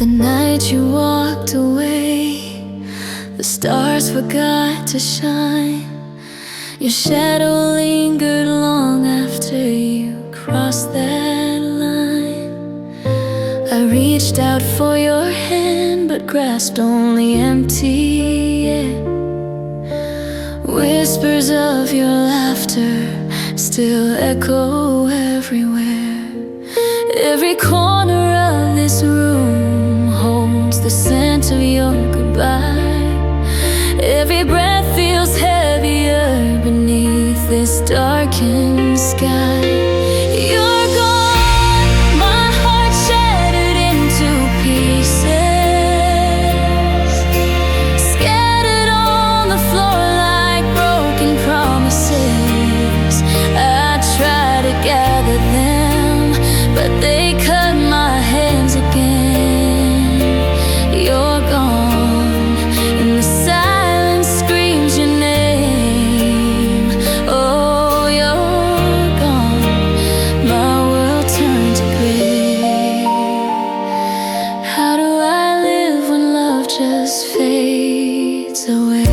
The night you walked away, the stars forgot to shine. Your shadow lingered long after you crossed that line. I reached out for your hand, but grasped only empty air. Whispers of your laughter still echo everywhere. Every corner of this room holds the scent of your goodbye. Every breath feels heavier beneath this darkened sky. You're gone, my heart shattered into pieces, scattered on the floor like broken promises. I try to gather them, but they cut my hands again. You're gone, and the silence screams your name. Oh, you're gone, my world turned to gray. How do I live when love just fades away?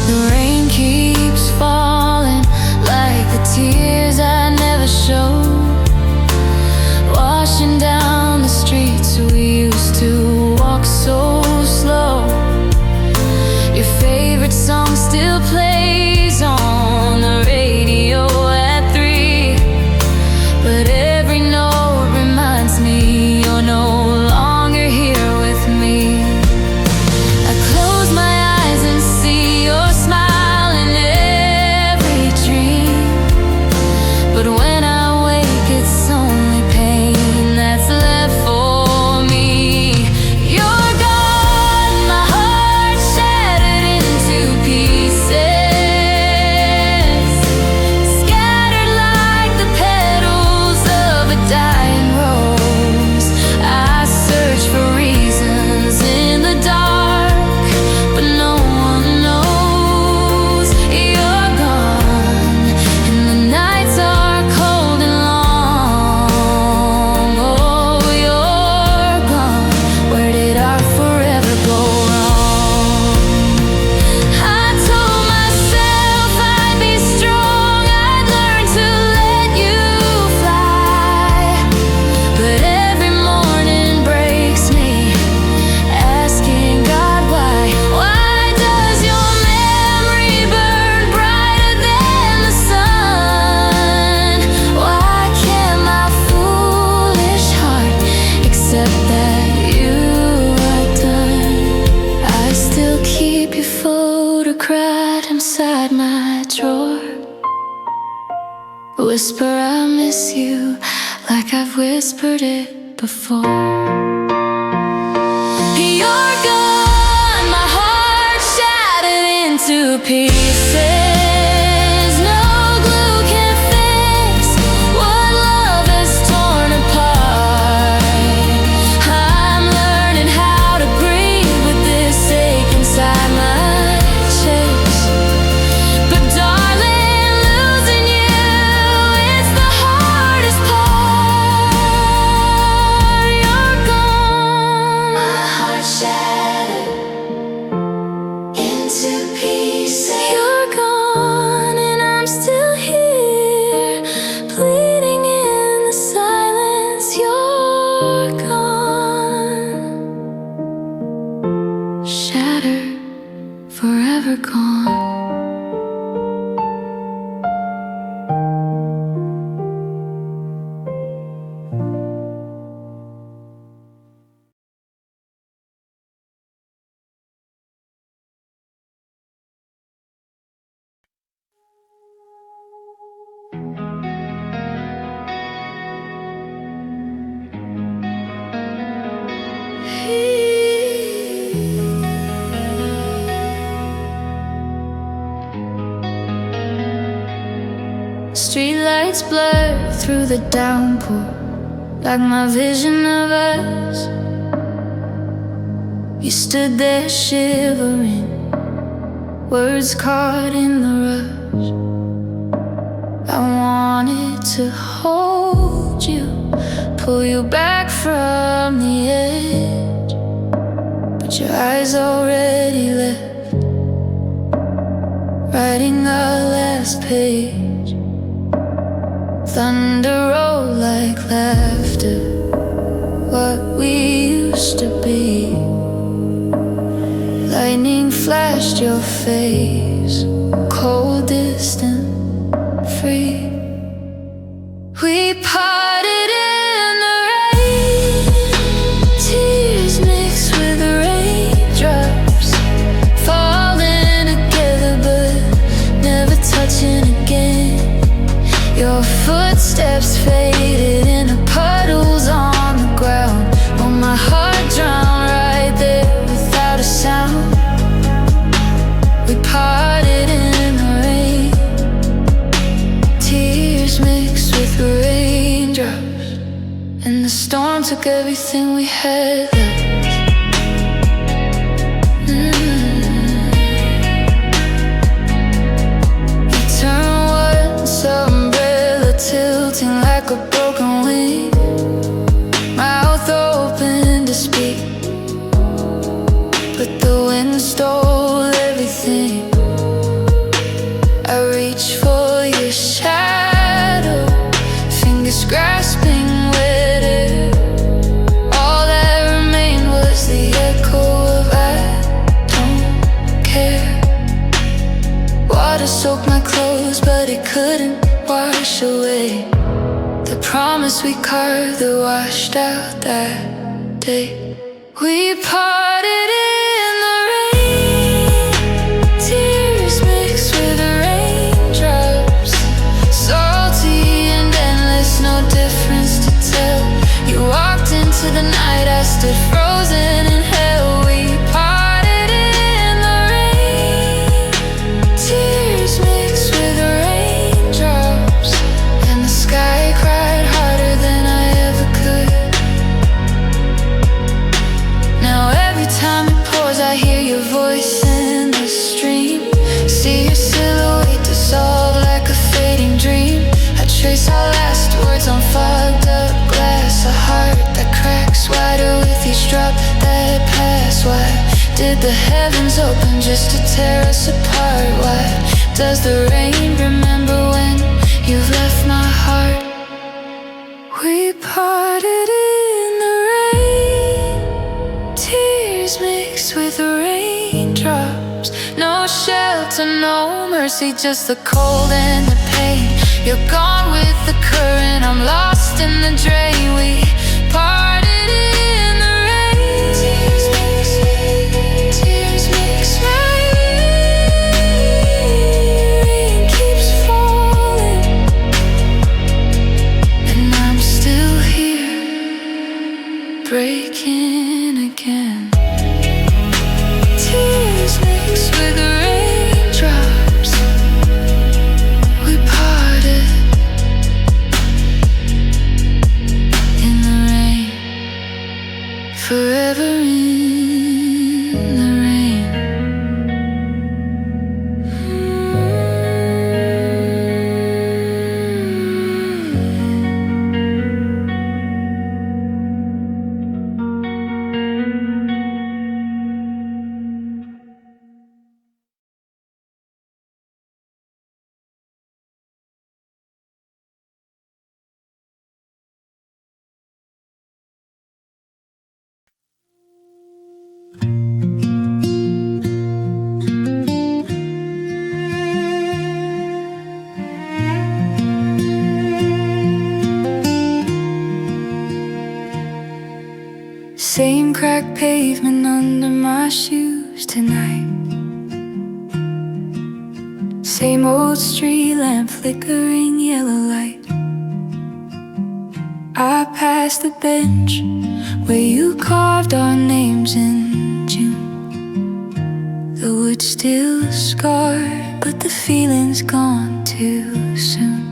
The rain keeps falling like the tears I never showed, washing down the streets we used to walk so slow. Your favorite song still plays on the radio at 3, but every note reminds me you're no longer here with me. I close my eyes and see your smile in every dream, but when I wake it's only pain that's left for me. You're gone, my heart shattered into pieces, scattered like the petals of a dying rose. I search for reasons in the dark, but no one knows. You're gone, and the nights are cold and long. Oh, you're gone, where did our forever go wrong? I told myself I'd be strong, I'd learn to let you fly, but every morning breaks me, asking God why. Why does your memory burn brighter than the sun? Why can't my foolish heart accept that you are done? I still keep your photograph inside my drawer. Whisper I miss you like I've whispered it before. You're gone, my heart shattered into pieces. No glue can fix what love has torn apart. I'm learning how to breathe with this ache inside my chest. But darling, losing you is the hardest part. You're gone, my heart shattered into pieces. You're gone, and I'm still here, bleeding in the silence. You're gone, shattered, forever gone. Streetlights blur through the downpour, like my vision of us. You stood there shivering, words caught in the rush. I wanted to hold hold you, pull you back from the edge, but your eyes already left, writing our last page. Thunder rolled like laughter, what we used to be. Lightning flashed your face, cold, distant, free. We parted in the rain, tears mixed with raindrops, falling together but never touching again. Your footsteps faded into puddles on the ground, while my heart drowned right there without a sound. We parted in the rain, tears mixed with raindrops, and the storm took everything we had left. You turned once, umbrella tilting like a broken wing, mouth open to speak, but the wind stole everything. I reached for your shadow, fingers grasping wet air. All that remained was the echo of I don't care. Water soaked my clothes, but it couldn't wash away the promise we carved that washed out that day. We parted in the rain, tears mixed with raindrops, salty and endless, no difference to tell. You walked into the night, I stood frozen in hell. We parted in the rain, tears mixed with raindrops, and the sky cried harder than I ever could. Now every time it pours, I hear your voice in the stream, see your silhouette dissolve like a fading dream. I trace our last words on fogged up glass, a heart that cracks wider with each drop that pass. Why did the heavens open just to tear us apart? Why does the rain remember when you've left my heart? We parted in the rain, tears mixed with raindrops, no shelter, no mercy, just the cold and the pain. You're gone with the current, I'm lost in the drain. We parted in the rain, tears mixed, rain keeps falling, and I'm still here, breaking again. Tears mixed with raindrops, we parted in the rain, forever in the rain. Same cracked pavement under my shoes tonight, same old street lamp flickering yellow light. I passed the bench where you carved our names in June. The wood's still scarred, but the feeling's gone too soon.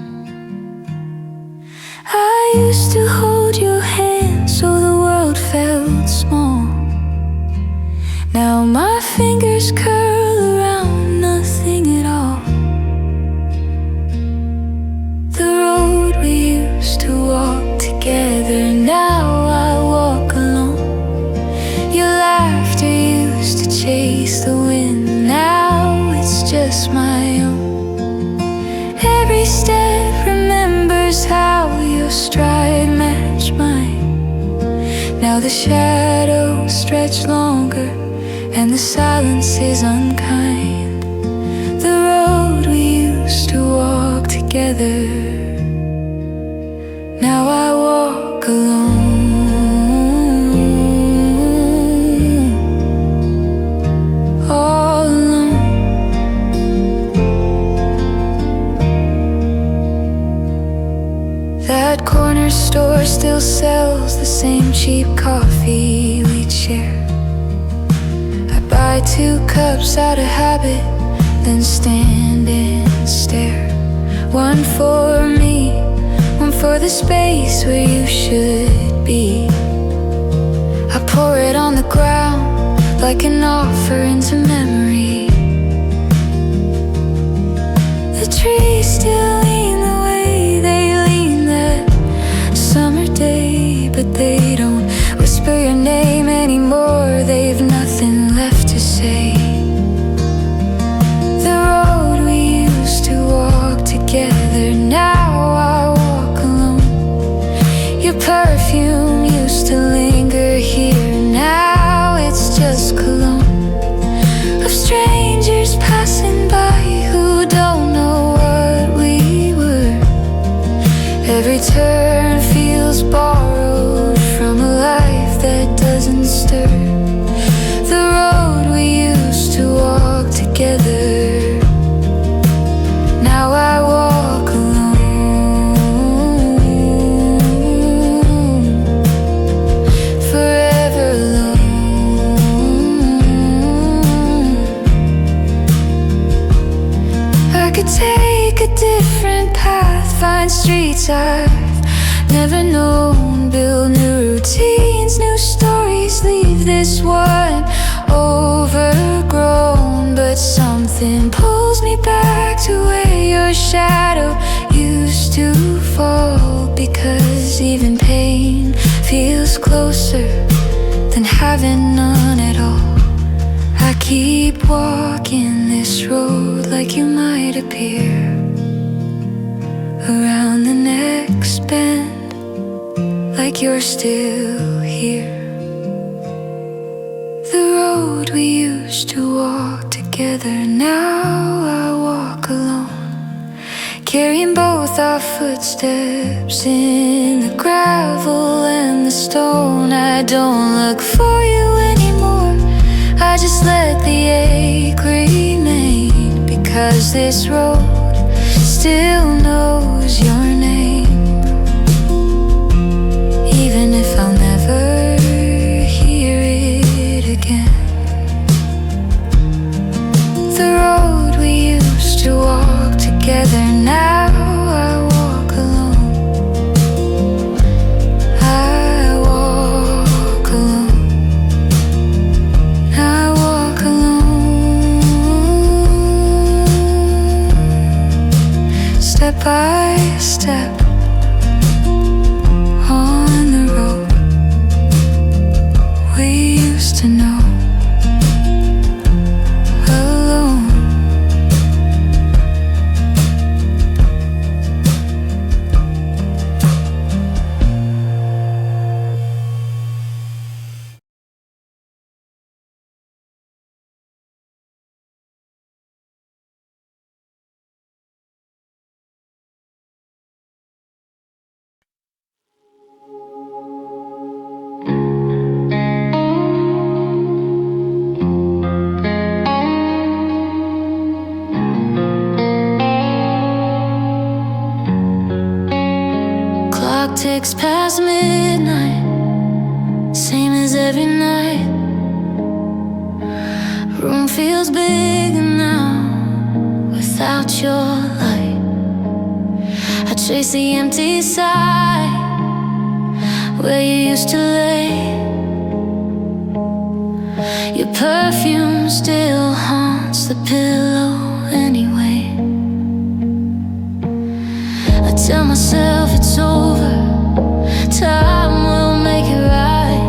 I used to hold your hand so the world felt small. Now my fingers curl around nothing at all. The road we used to walk against the wind. Now it's just my own. Every step remembers how your stride matched mine. Now the shadows stretch longer and the silence is unkind. The road we used to walk together, now I walk alone, all alone. That corner store still sells the same cheap coffee we'd share. I buy 2 cups out of habit, then stand and stare. One for me, one for the space where you should be. I pour it on the ground like an offer into memory. The trees still lean the way they lean that summer day, but they don't whisper your name anymore. They've nothing left to say. The road we used to walk together, now I walk alone. Your perfume used to linger here, now it's just cologne of strangers passing by who don't know what we were. Every turn feels borrowed from a life that doesn't stir. The road we used to walk together, now I walk alone, forever alone. I could take a different path, find streets I've never known, build new routines, new stories, leave this one overgrown. But something pulls me back to where your shadow used to fall, because even pain feels closer than having none at all. I keep walking this road like you might appear around the next bend, like you're still here. The road we used to walk together, now I walk alone, carrying both our footsteps in the gravel and the stone. I don't look for you anymore, I just let the ache remain, because this road still knows your name, even if I'll never hear it again. The road we used to walk together, now I walk alone. I walk alone, I walk alone, step by step on the road we used to know, alone. Clock ticks past midnight, same as every night. Room feels bigger now without your light. I chase the empty side where you used to lay. Your perfume still haunts the pillow anyway. I tell myself it's over, time will make it right,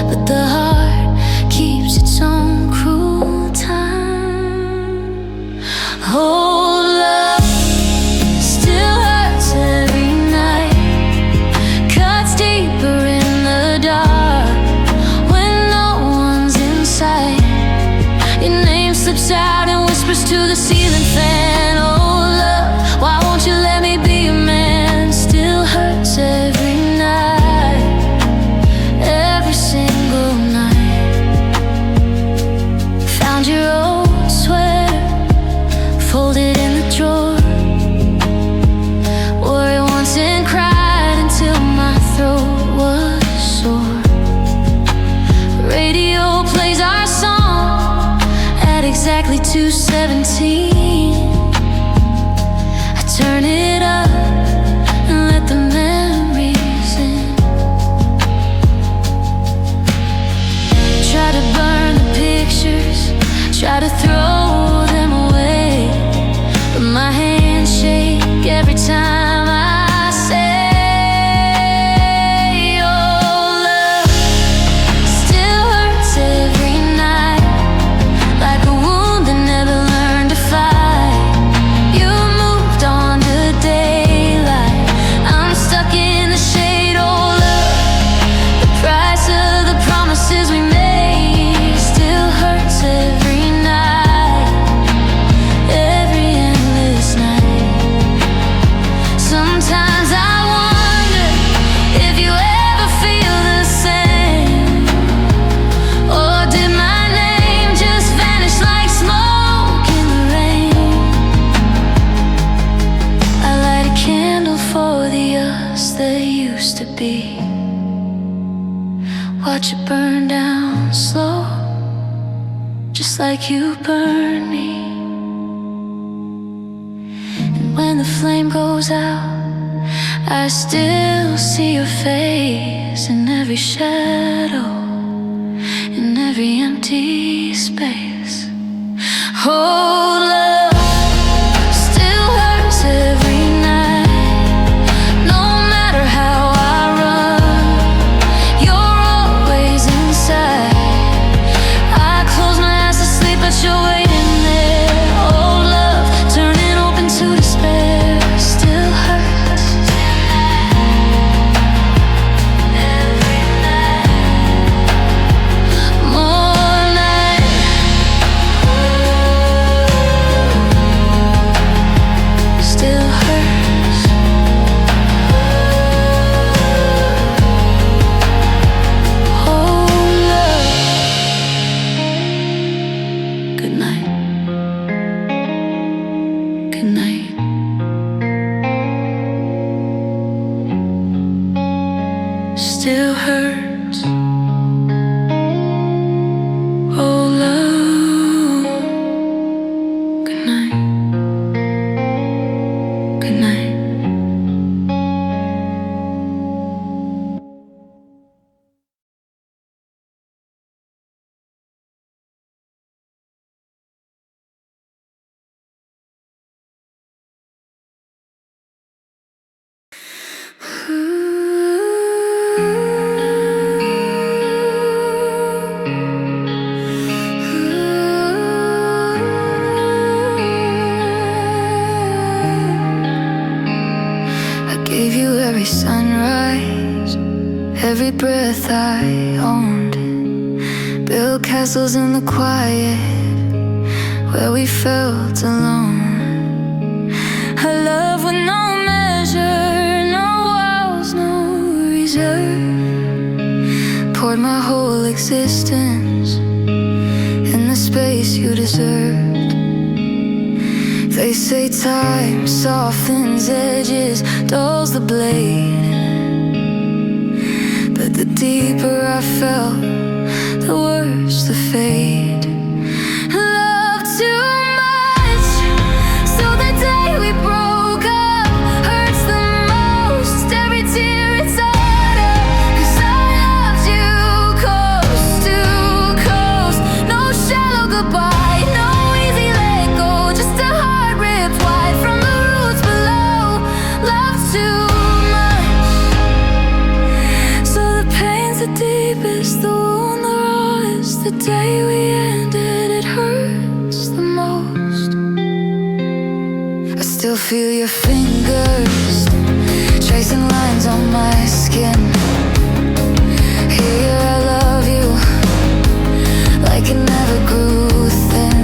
but the heart keeps its own cruel to 17. I turn it up and let the memories in. Try to burn the pictures, try to throw them away, but my hands shake every time I say, oh, love still hurts every night, like a wound that never learned to fight. You moved on to daylight, I'm stuck in the shade. Oh, love, the price of the promises we made still hurts every night, every endless night. Sometimes I wonder if you ever feel the same, or did my name just vanish like smoke in the rain? I light a candle for the us that used to be, watch it burn down slow, just like you burned me. And when the flame goes out, I still see your face in every shadow, in every empty space. Oh, love still hurts every night, no matter how I run, you're always inside. I close my eyes to sleep, but you're waiting there. Oh, love turning open to despair still hurts every night, more night. Still hurts. Oh, love. Good night. Good night. Still hurts. Oh, love. Good night. Good night. I gave you every sunrise, every breath I owned. Built castles in the quiet where we felt alone. A love with no measure, no walls, no reserve. Poured my whole existence in the space you deserved. They say time softens edges, dulls the blade, but the deeper I felt, the worse the fade. Love too much, so the day we broke up hurts the most. Every tear it's harder, 'cause I loved you coast to coast. No shallow goodbye, no easy let go, just a heart ripped wide from the roots below. Love too much, so the pain's the deepest, the wound the rawest. The day we ended, it hurts the most. I still feel your fingers tracing lines on my skin. Here I love you like it never grew thin,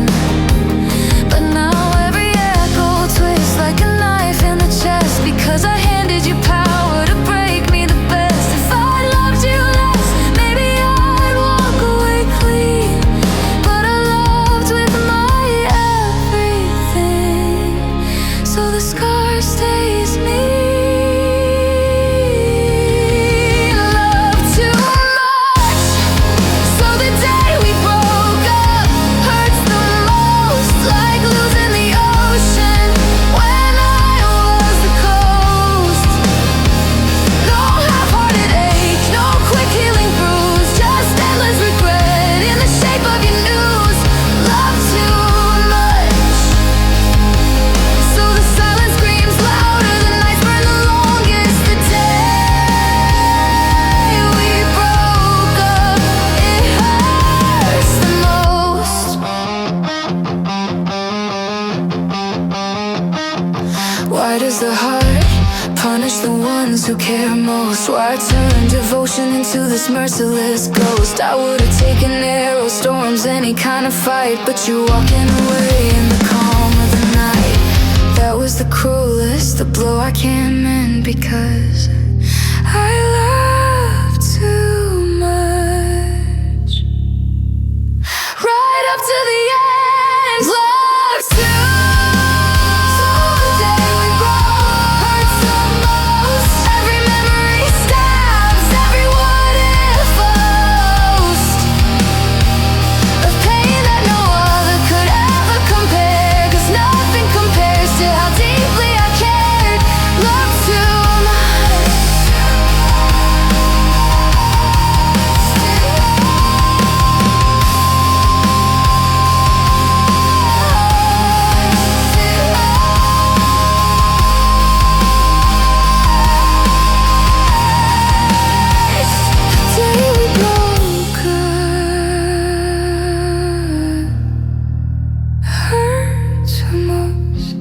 but now every echo twists like a knife in the chest, because I handed you power to break me the best. If I loved you less, maybe I'd walk away clean, but I loved with my everything, so the scar stays me. care most. Why I turned devotion into this merciless ghost. I would've taken arrows, storms, any kind of fight, but you walking away in the calm of the night. That was the cruelest, the blow I can't mend, because I love too much. Right up to the end, love too. So the day we broke hurts the most. Every memory stabs, every what if boast of pain that no other could ever compare. 'Cause nothing compares to how deeply I cared. Love too much. Day we broke hurts the most.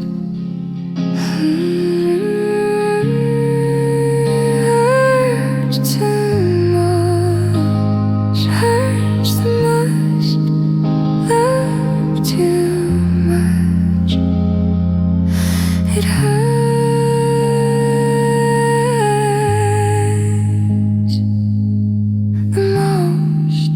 Hurts too much. Hurts the most. Love too much. It hurts the most.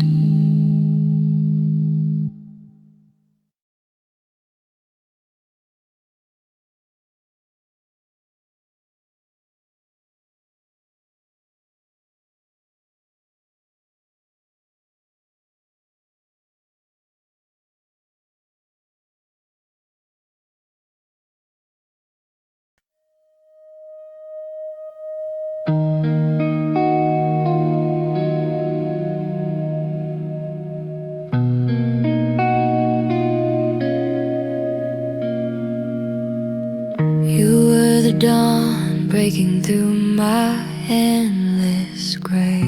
You were the dawn breaking through my endless gray.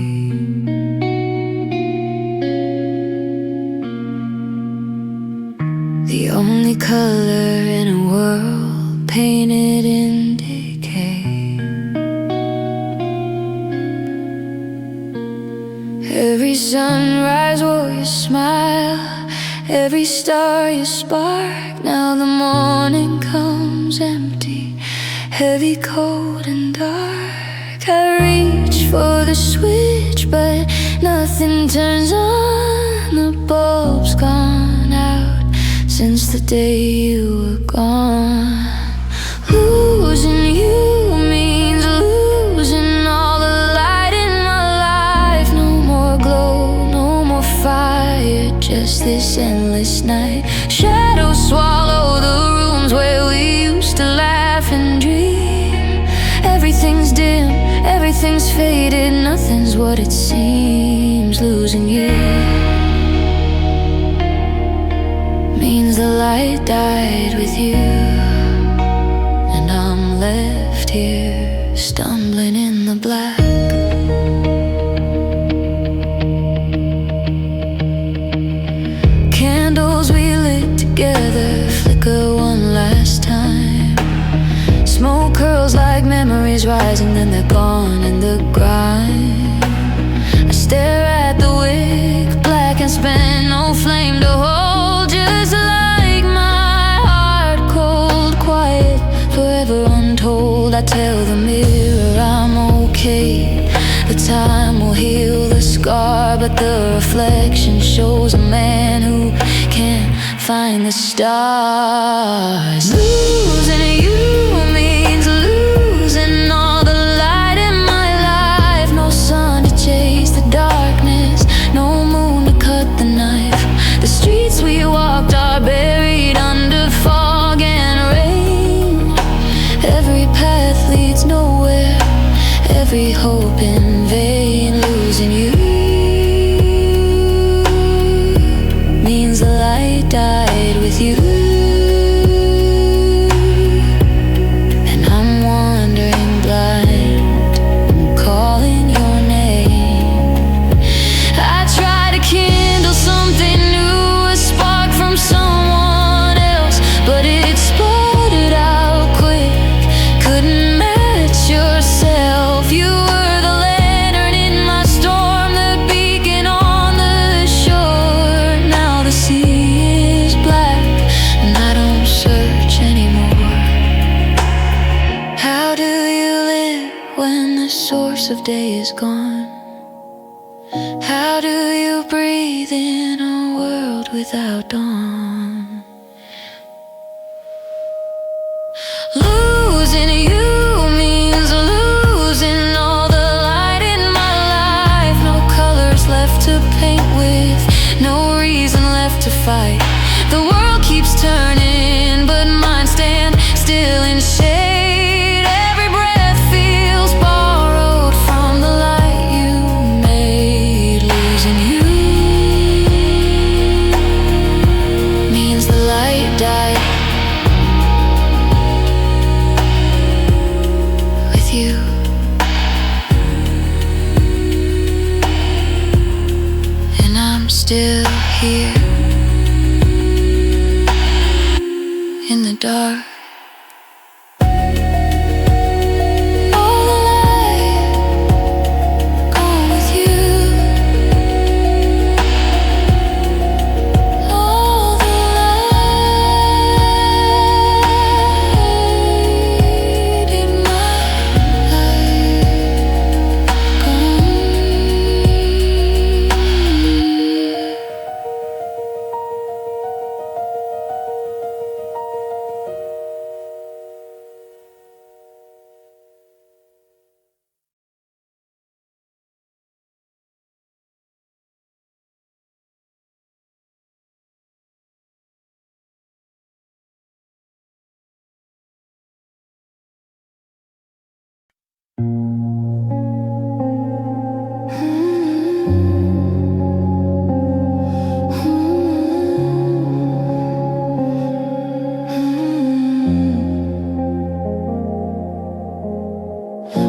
The only color in a world painted in decay. Every sunrise wore your smile, every star you spark. Now the morning comes empty, heavy, cold and dark. I reach for the switch, but nothing turns on. The bulb's gone out since the day you were gone. Losing you means losing all the light in my life. No more glow, no more fire, just this endless night. Shadows swallow the rooms where we used to laugh and dream. Everything's dim, everything's faded, nothing's what it seems. Losing you means the light died with you, and I'm left here stumbling in the black. Candles we lit together flicker one last time. Smoke curls like memories rising, then they're gone in the grime. I stare at the wick, black and spent, no flame to hold. Just like my heart, cold, quiet, forever untold. I tell the mirror I'm okay, the time will heal the scar, but the reflection shows a man who can't find the stars. Losing you means losing all the light in my life. No sun to chase the darkness, no moon to cut the knife. The streets we walked are buried under fog and rain. Every path leads nowhere, every hope in vain. Losing you means the light died with you. of day is gone. How do you breathe in a world without dawn? Losing you means losing all the light in my life. No colors left to paint with, no reason left to fight. The world keeps turning, but mine stand still in shade. Every breath feels borrowed from the light you made. Losing you means the light died with you. And I'm still here in the dark. All the light gone with you. All the light in my life gone.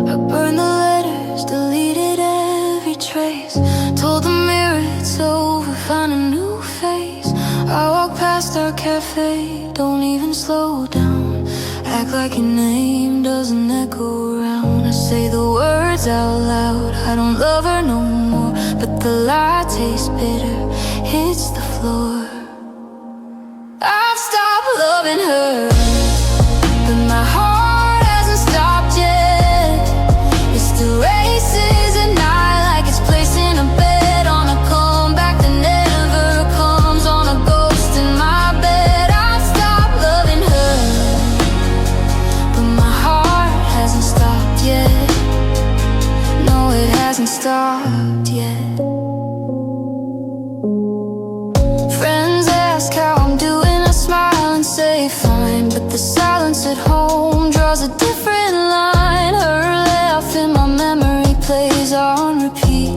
I burned the letters, deleted every trace. Told the mirror it's over, found a new face. I walk past our cafe, don't even slow down. Act like your name doesn't echo around. I say the words out loud, I don't love her no more. But the lie tastes bitter, hits the floor. I've stopped loving her, but my heart hasn't stopped yet. It still races at night like it's placing a bet on a comeback that never comes, on a ghost in my bed. I've stopped loving her, but my heart hasn't stopped yet. No, it hasn't stopped yet. Friends ask how I'm doing, I smile and say fine. But the silence at home draws a different line. Her laugh in my memory plays on repeat,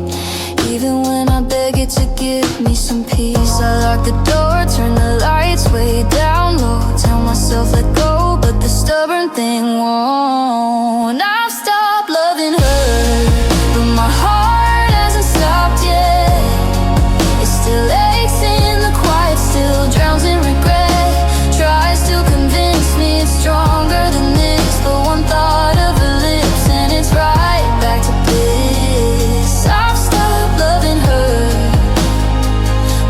even when I beg it to give me some peace. I lock the door, turn the lights way down low, tell myself let go, but the stubborn thing won't. I've stopped loving her, but my heart hasn't stopped yet. It still aches in the quiet, still drowns in regret. Tries to convince me it's stronger than this, but one thought of her lips and it's right back to bliss. I've stopped loving her,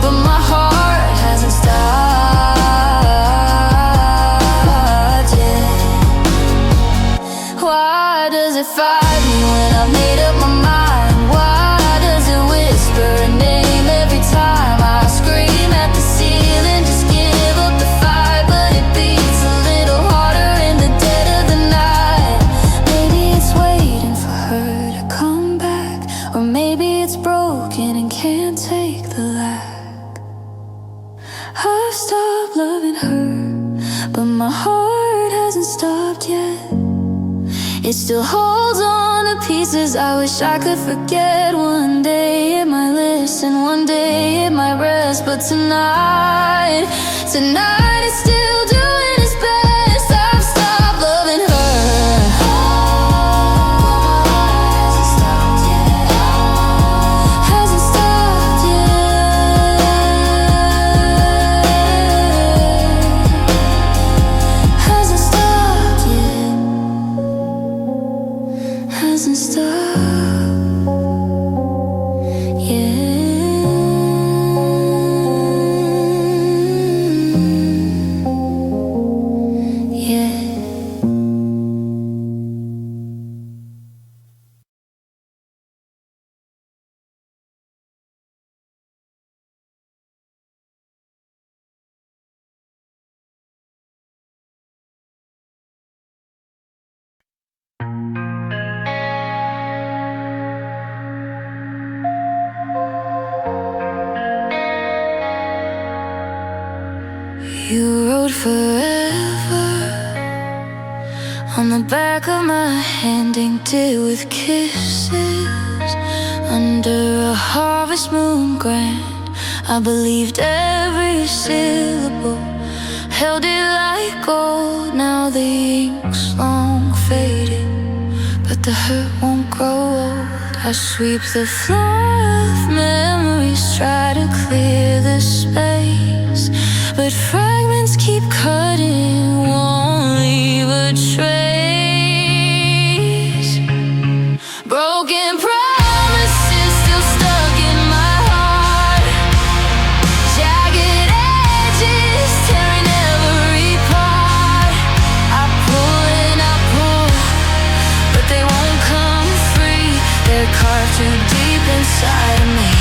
but my heart hasn't stopped yet. Why does it fight me when I've made up my mind? Why does it whisper a name every time I scream at the ceiling? Just give up the fight, but it beats a little harder in the dead of the night. Maybe it's waiting for her to come back, or maybe it's broken and can't take the lack. I've stopped loving her, but my heart hasn't stopped yet. It still holds on to pieces I wish I could forget. One day it might listen, one day it might rest, but tonight it's still doing its best. I've stopped loving her. Hasn't stopped yet. Hasn't stopped yet. Hasn't stopped yet. Hasn't stopped yet. You wrote forever on the back of my hand, inked it with kisses. Under a harvest moon grand, I believed every syllable, held it like gold. Now the ink's long faded, but the hurt won't grow old. I sweep the floor of memories, try to clear the space, but fragments keep cutting, won't leave a trace. Broken promises still stuck in my heart, jagged edges tearing every part. I pull and I pull, but they won't come free. They're carved too deep inside of me.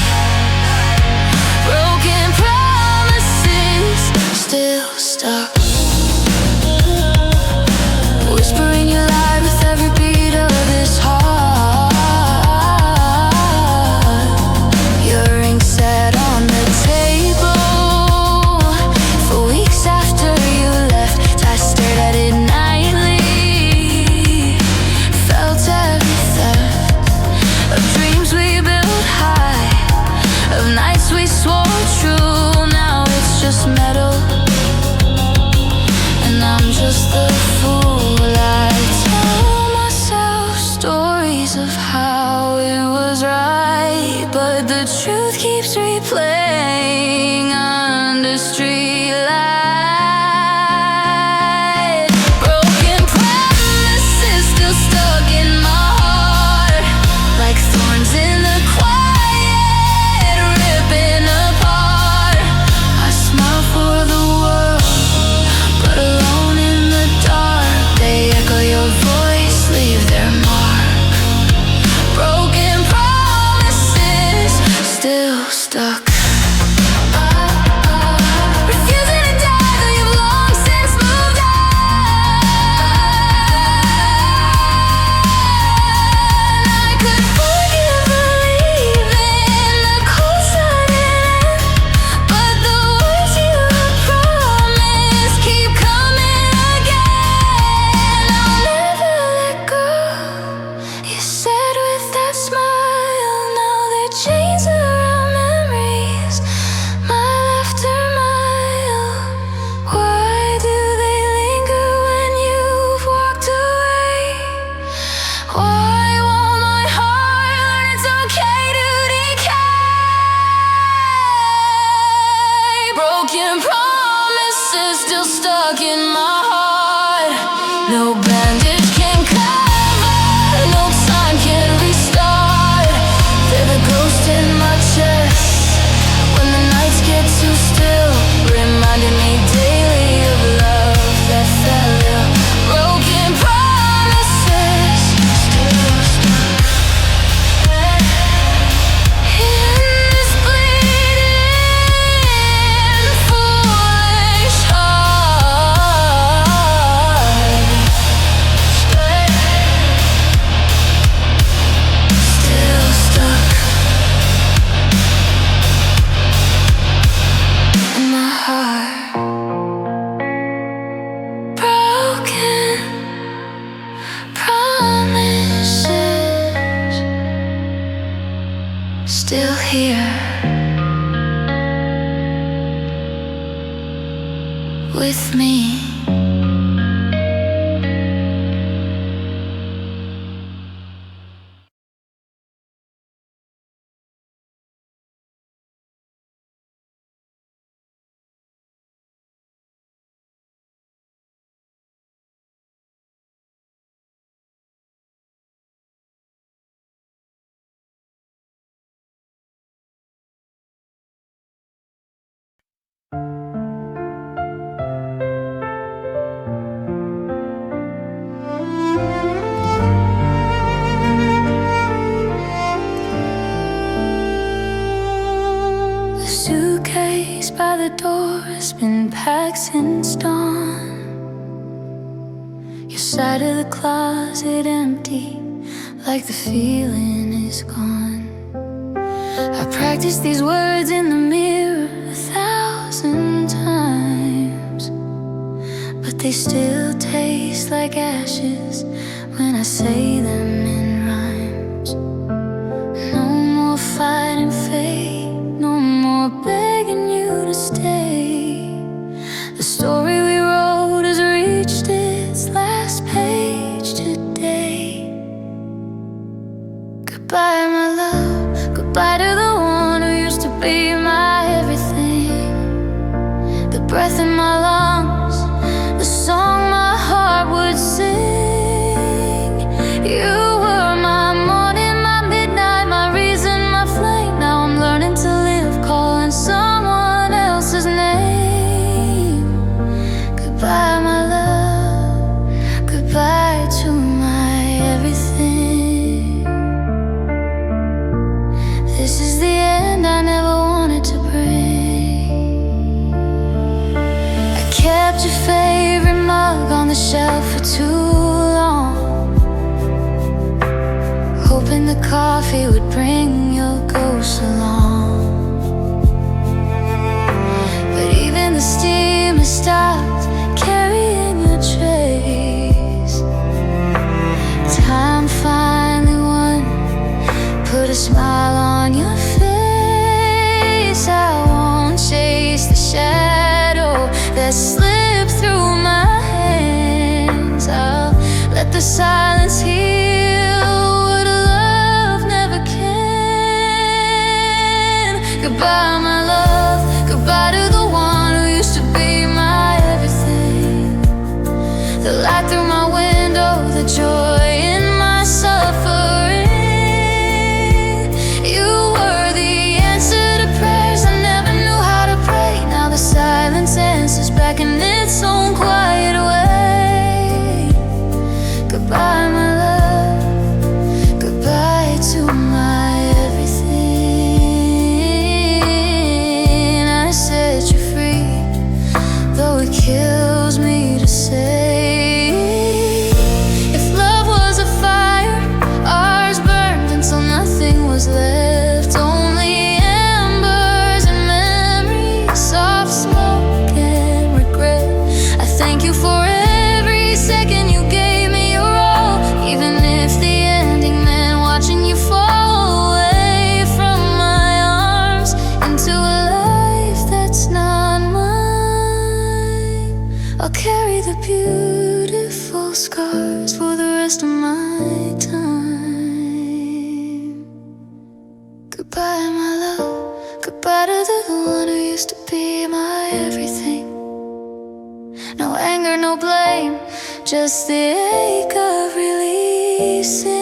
Broken promises still stuck, whispering you lied with every beat of this heart. Your ring sat on the table for weeks after you left. I stared at it nightly, felt every theft of dreams we built high, of nights we swore true. Now it's just metal, and I'm just the fool. I tell myself stories of how it was right, but the truth keeps replaying under streetlight. Broken promises still stuck in my heart, like thorns in the quiet, ripping apart. I smile for the world, but alone in the dark. They echo your voice, leave their mark. Broken promises still stuck, refusing to die though you've long since moved on. I could forgive, believe in the cold sudden, but the words you promised keep coming again. I'll never let go, you said with that smile. Now they're chains around memories, mile after mile. Why do they linger when you've walked away? Why won't my heart learn it's okay to decay? Broken promises still stuck in my heart. No bandage can cover, no time can restart. They're the ghost in my chest when the nights get too still, reminding me daily of love that fell ill. Broken promises still stuck in this bleeding, foolish heart. Still stuck in my heart. Broken promises still here with me. The suitcase by the door has been packed since dawn. Your side of the closet empty, like the feeling is gone. I practiced these words in the mirror 1,000 times. they still taste like ashes when I say them in rhymes. No more fighting fate, no more begging you to stay. The story we wrote has reached its last page today. Goodbye, my love, goodbye to the one who used to be my everything. The breath in my lungs, the song my heart would sing. You were my morning, my midnight, my reason, my flame. Now I'm learning to live calling someone else's name. Goodbye, my love, goodbye to my everything. This is the end I never wanted to bring. I kept your favorite mug on the shelf for too long, hoping the coffee would bring your ghost along. But even the steam has stopped carrying your trace. Time finally won, put a smile on your face. I won't chase the shadow that slipped through my hands. I'll let the silence heal what love never can. Goodbye, my love, goodbye to the one who used to be my everything. The light through my window, the joy in my suffering. You were the answer to prayers I never knew how to pray. Now the silence answers back in its own quiet way. Goodbye, my love, goodbye to my everything. I set you free, though it kills me to say. If love was a fire, ours burned until nothing was left, only embers and memories, soft smoke and regret. I thank you for every second you gave me your all, even if the ending meant watching you fall away from my arms into a life that's not mine. I'll carry the beautiful scars for the rest of my time. Goodbye, my love, goodbye to the one who used to be my everything. No anger, no blame, just the ache of releasing.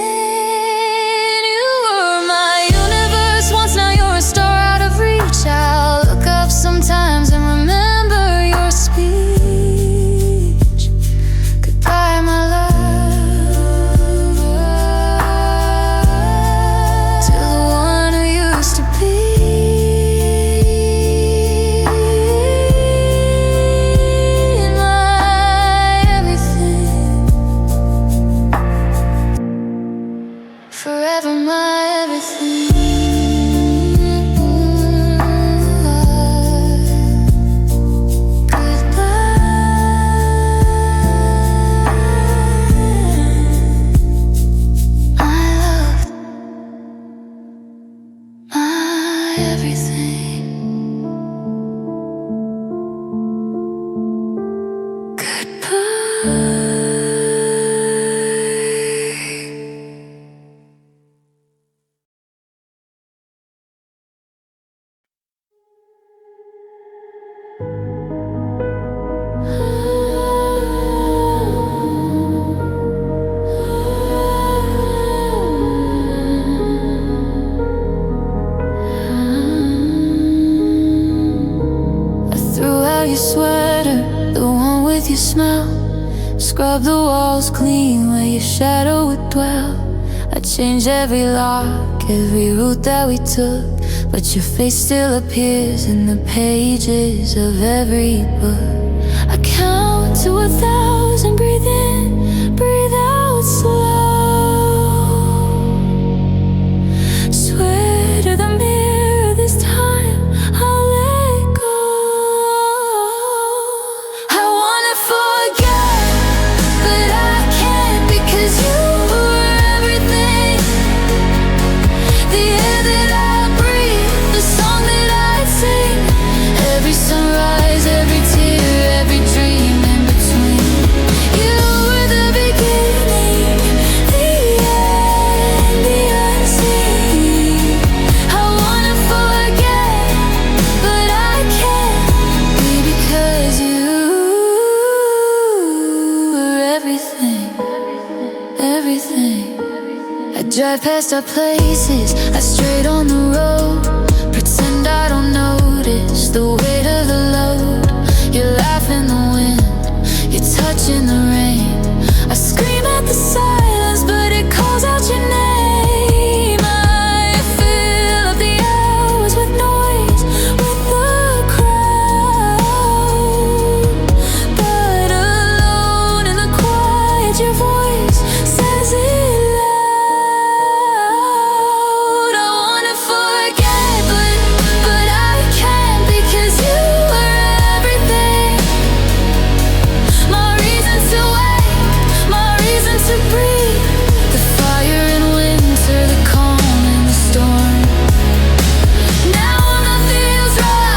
You were my universe once, now you're a star out of reach. I'll look up sometimes and remember your speech. Goodbye, my love, to the one who used to be my everything. Forever my everything. Goodbye, my love, my everything. Goodbye. I threw out your sweater, the one with your smell. Scrub the walls clean where your shadow would dwell. I changed every lock, every route that we took, but your face still appears in the pages of every book. I count to 1,000, breathe in, breathe out slow. Swear to the mirror this time I'll let go. I wanna forget drive past our places, I strayed on the road. Pretend I don't notice the weight of the load. You're laughing the wind, you're touching the rain. I scream at the silence, but it calls out your name. I fill up the hours with noise, with the crowd. But alone in the quiet, your voice says it loud. I wanna forget, but I can't, because you were everything. My reason to wake, my reason to breathe. The fire in winter, the calm in the storm. Now nothing feels right,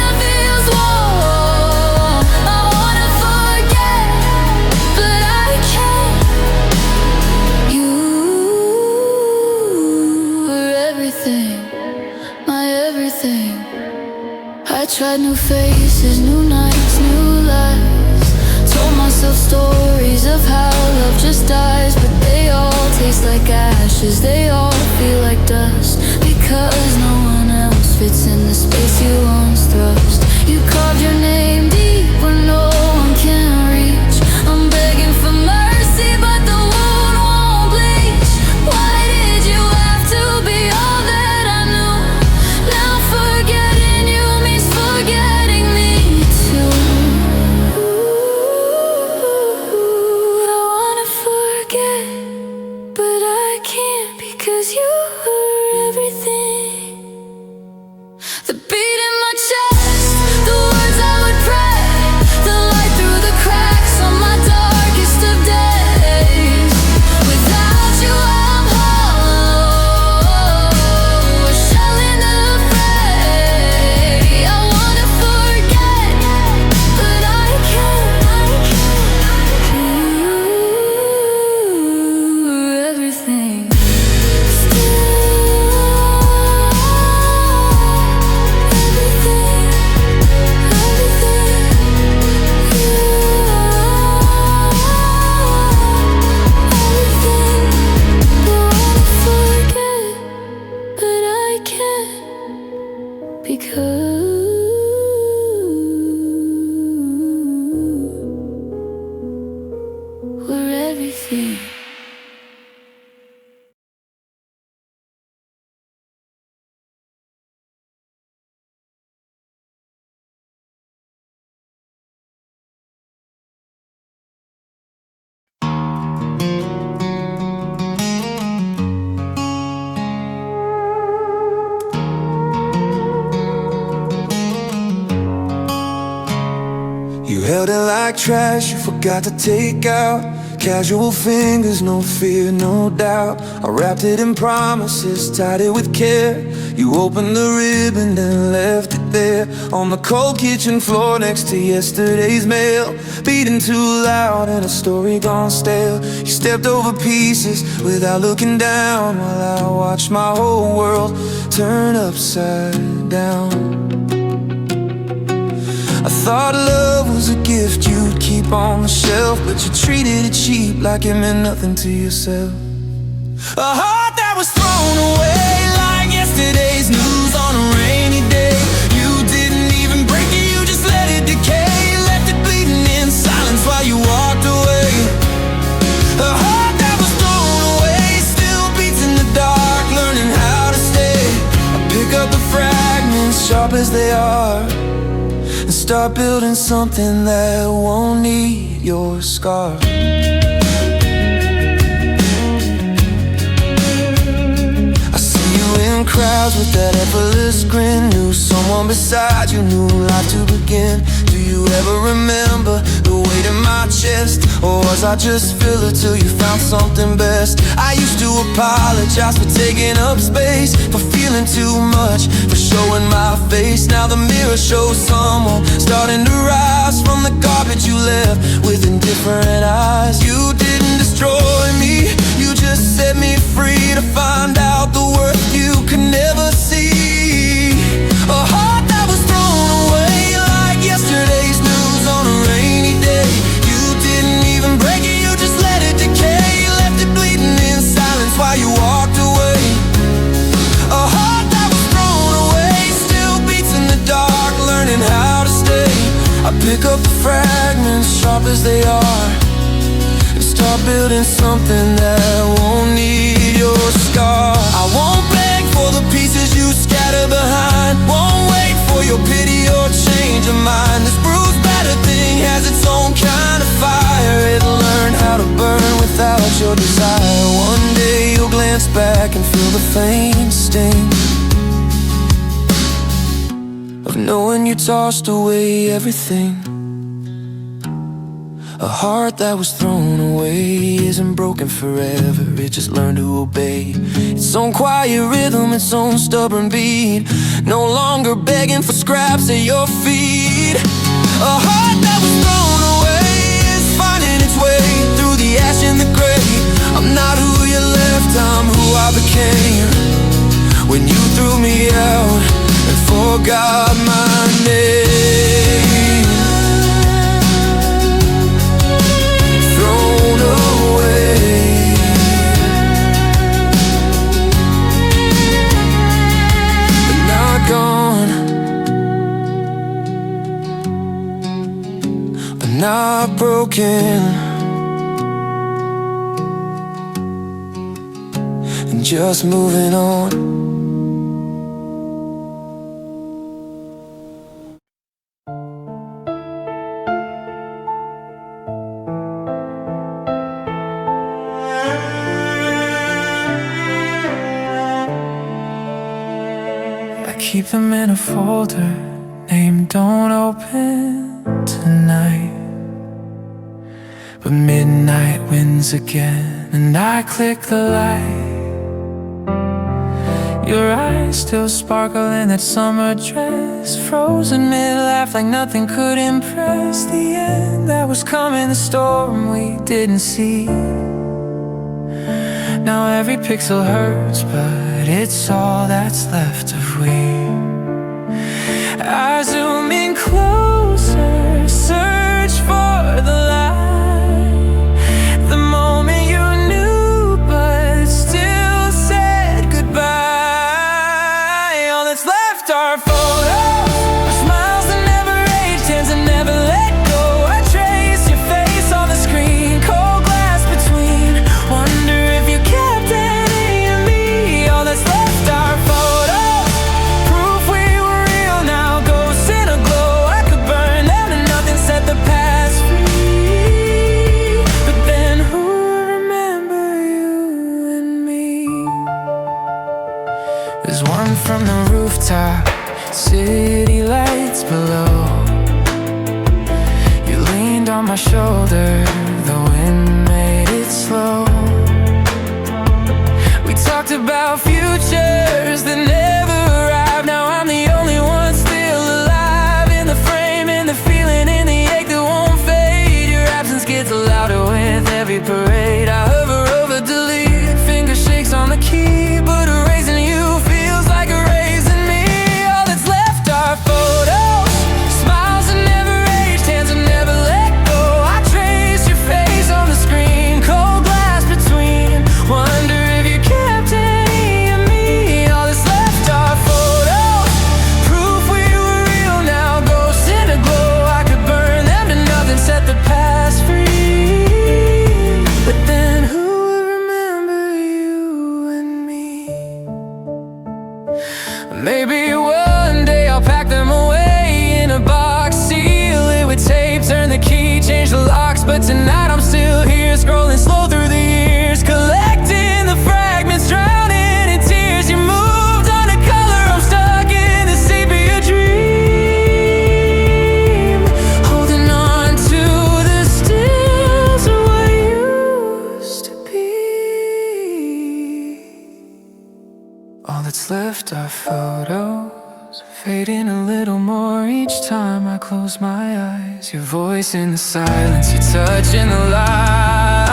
nothing feels warm. I wanna forget, but I can't. You were everything, my everything. I tried new faces, new nights, new lies. Told myself stories of how love just dies, but they all taste like ashes, they all feel like dust. Because no one else fits in the space you once thrust. You carved your name deep where no one can reach. I'm begging for mercy, but the wound won't bleach. Why did you have to be all that I knew? Now forgetting you means forgetting me too. I wanna forget, but I can't, because you were everything. The beat in my chest, the words I would pray, the light through the cracks on my darkest of days. Without you I'm hollow, a shell in the fray. I wanna forget, but I can't. You were everything. Because we're everything. You held it like trash, you forgot to take out. Casual fingers, no fear, no doubt. I wrapped it in promises, tied it with care. You opened the ribbon and left it there on the cold kitchen floor next to yesterday's mail. Beating too loud and a story gone stale. You stepped over pieces without looking down, while I watched my whole world turn upside down. I thought love was a gift you'd keep on the shelf, but you treated it cheap, like it meant nothing to yourself. A heart that was thrown away like yesterday's news on a rainy day. You didn't even break it, you just let it decay. Left it bleeding in silence while you walked away. A heart that was thrown away still beats in the dark, learning how to stay. I pick up the fragments, sharp as they are, and start building something that won't need your scar. I see you in crowds with that effortless grin. Knew someone beside you, knew life to begin. Do you ever remember the weight in my chest? Or was I just filler till you found something best? I used to apologize for taking up space, for feeling too much, for showing my face. Now the mirror shows someone starting to rise from the garbage you left with indifferent eyes. You didn't destroy me, you just set me free to find out the worth you could never see. A heart that was thrown away like yesterday's news on a rainy day. You didn't even break it, you just let it decay. building something that won't need your scar. I won't beg for the pieces you scatter behind. Won't wait for your pity or change of mind. This bruised, battered thing has its own kind of fire. It'll learn how to burn without your desire. One day you'll glance back and feel the faint sting of knowing you tossed away everything. A heart that was thrown away isn't broken forever, it just learned to obey its own quiet rhythm, its own stubborn beat. No longer begging for scraps at your feet. A heart that was thrown away is finding its way through the ash and the gray. I'm not who you left, I'm who I became when you threw me out and forgot my name. Thrown away, but not gone, but not broken, and just moving on. Keep them in a folder named Don't Open Tonight. But midnight wins again and I click the light. Your eyes still sparkle in that summer dress, frozen mid-laugh like nothing could impress. The end that was coming, the storm we didn't see. Now every pixel hurts, but it's all that's left of we. I zoom in closer, search for the light. The moment you knew, but still said goodbye. All that's left are photos, our smiles that never aged, hands that never let go. I trace your face on the screen, cold glass between. Wonder if you kept any of me. All that's left are photos, proof we were real now. Ghosts in a glow, I could burn them and nothing set the past free. But then who will remember you and me? There's one from the rooftop, city lights below. You leaned on my shoulder, the wind made it slow. We talked about futures that never arrived. Now I'm the only one still alive, in the frame, in the feeling, in the ache that won't fade. Your absence gets louder with every parade. I hover over delete, finger shakes on the key, but erasing you feels like erasing me. All that's left are photos, smiles that never aged, hands that never let go. I trace your face on the screen, cold glass between. Wonder if you kept any of me. All that's left are photos, proof we were real now. Ghosts in a glow, I could burn them to nothing, set the past free. But then who will remember you and me? Maybe one day I'll pack them away in a box, seal it with tape, turn the key, change the locks. But tonight I'm still here, scrolling slow through the years, collecting the fragments, drowning in tears. You moved on to color, I'm stuck in the sepia dream, holding on to the stills of what used to be. All that's left are photos, fading a little more each time I close my eyes. Your voice in the silence, your touch in the light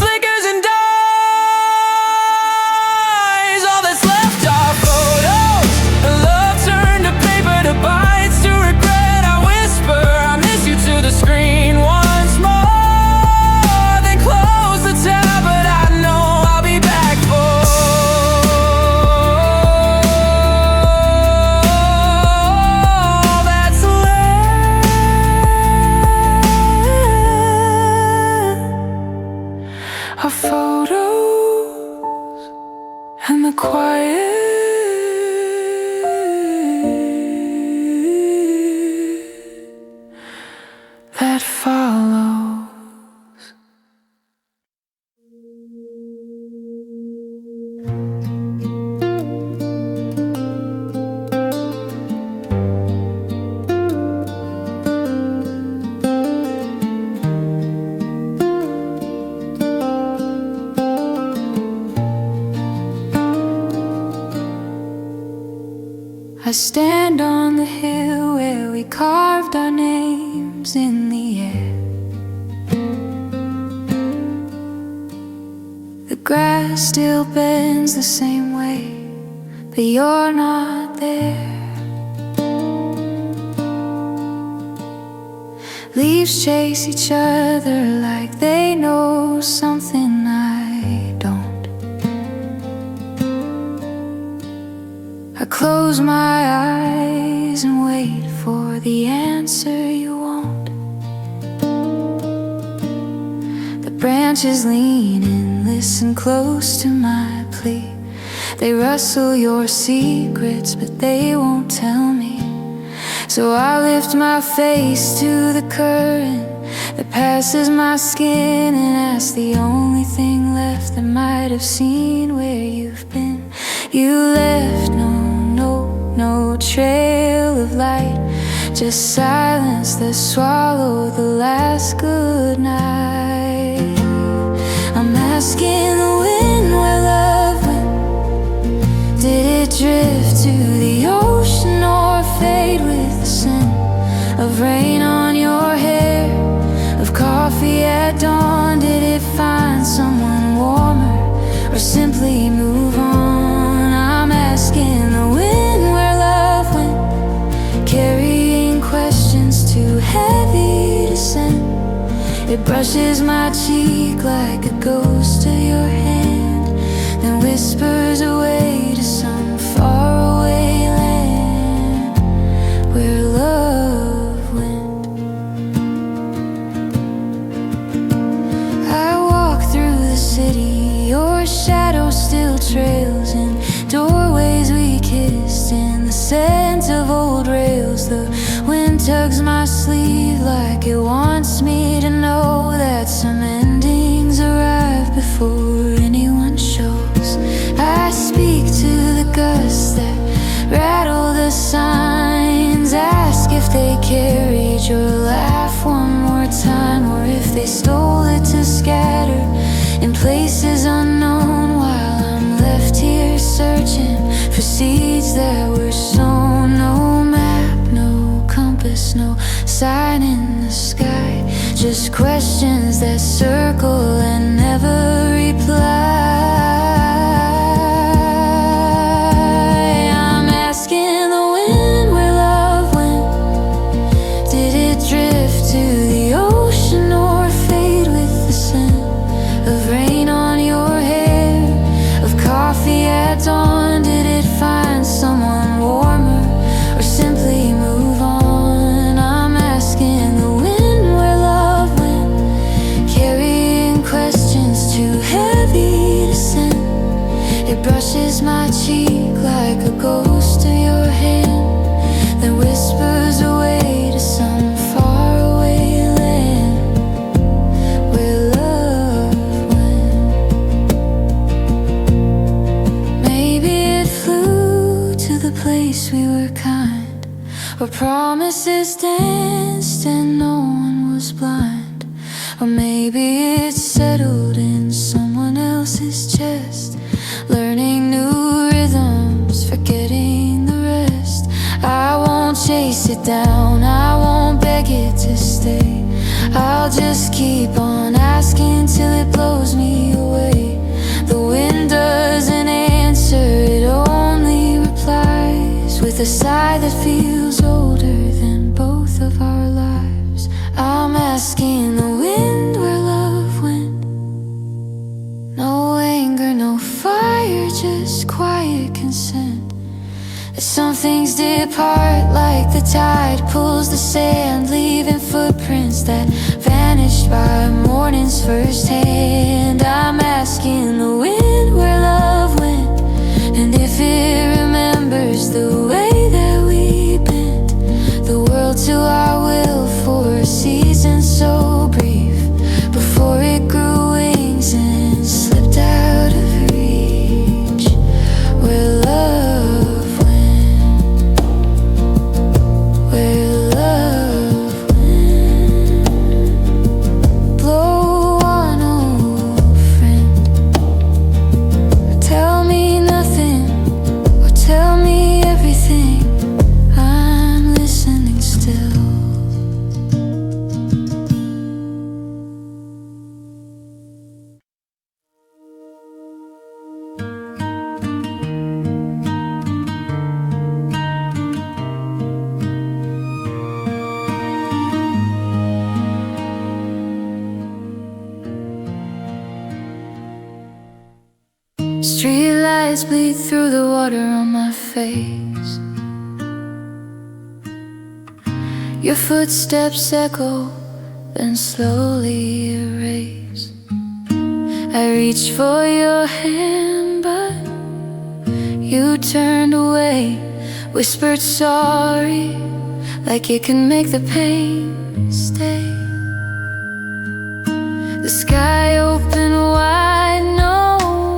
flickers and dies. All that's left are photos, a love turned to paper, to bites, to regret. I whisper I miss you to the screen once more, then close the tab, but I know I'll be back for all that's left. and the quiet that follows. I stand on the hill where we carved our names in the air. The grass still bends the same way, but you're not there. Leaves chase each other like they know something I don't. I close my eyes and wait for the answer you won't. The branches lean and listen close to my plea. They rustle your secrets, but they won't tell me. So I lift my face to the current that passes my skin and ask the only thing left that might have seen where you've been. You left no trail of light, just silence that swallowed the last good night. I'm asking the wind where love went. Did it drift to the ocean or fade with the scent of rain on your hair, of coffee at dawn? Did it find someone warmer or simply move on? I'm asking the wind where love went, carrying questions too heavy to send. It brushes my cheek like a ghost of your hand, then whispers away to some faraway land where love went. I walk through the city, your shadow still trails in doorways we kissed, in the scent of old rails. The wind tugs my sleeve like it wants me to know that some endings arrive before anyone shows. I speak to the gusts that rattle the signs, ask if they carried your laugh one more time, or if they stole it to scatter in places unknown, while I'm left here searching for seeds that were sown. No map, no compass, no sign in the sky, just questions that circle and never reply. I'm asking the wind where love went. Did it drift to the ocean or fade with the scent of rain on your hair, of coffee at dawn? Did it find someone warmer or simply move on? I'm asking the wind where love went, carrying questions too heavy to send. It brushes my cheek like a ghost of your hand, then whispers away to some faraway land where love went. Maybe it flew to the place we were kind, where promises danced and no one was blind. Or maybe it settled in someone else's chest, learning new rhythms, forgetting the rest. I won't chase it down, I won't beg it to stay. I'll just keep on asking till it blows me away. The wind doesn't answer, it only replies with a sigh that feels older than both of our lives. I'm asking the wind where love went. No anger, no fire, just quiet consent. Some things depart like the tide pulls the sand, leaving footprints that vanished by morning's first hand. I'm asking the wind where love went. lights bleed through the water on my face. Your footsteps echo, then slowly erase. I reached for your hand, but you turned away. Whispered sorry, like it can make the pain stay. The sky open wide, no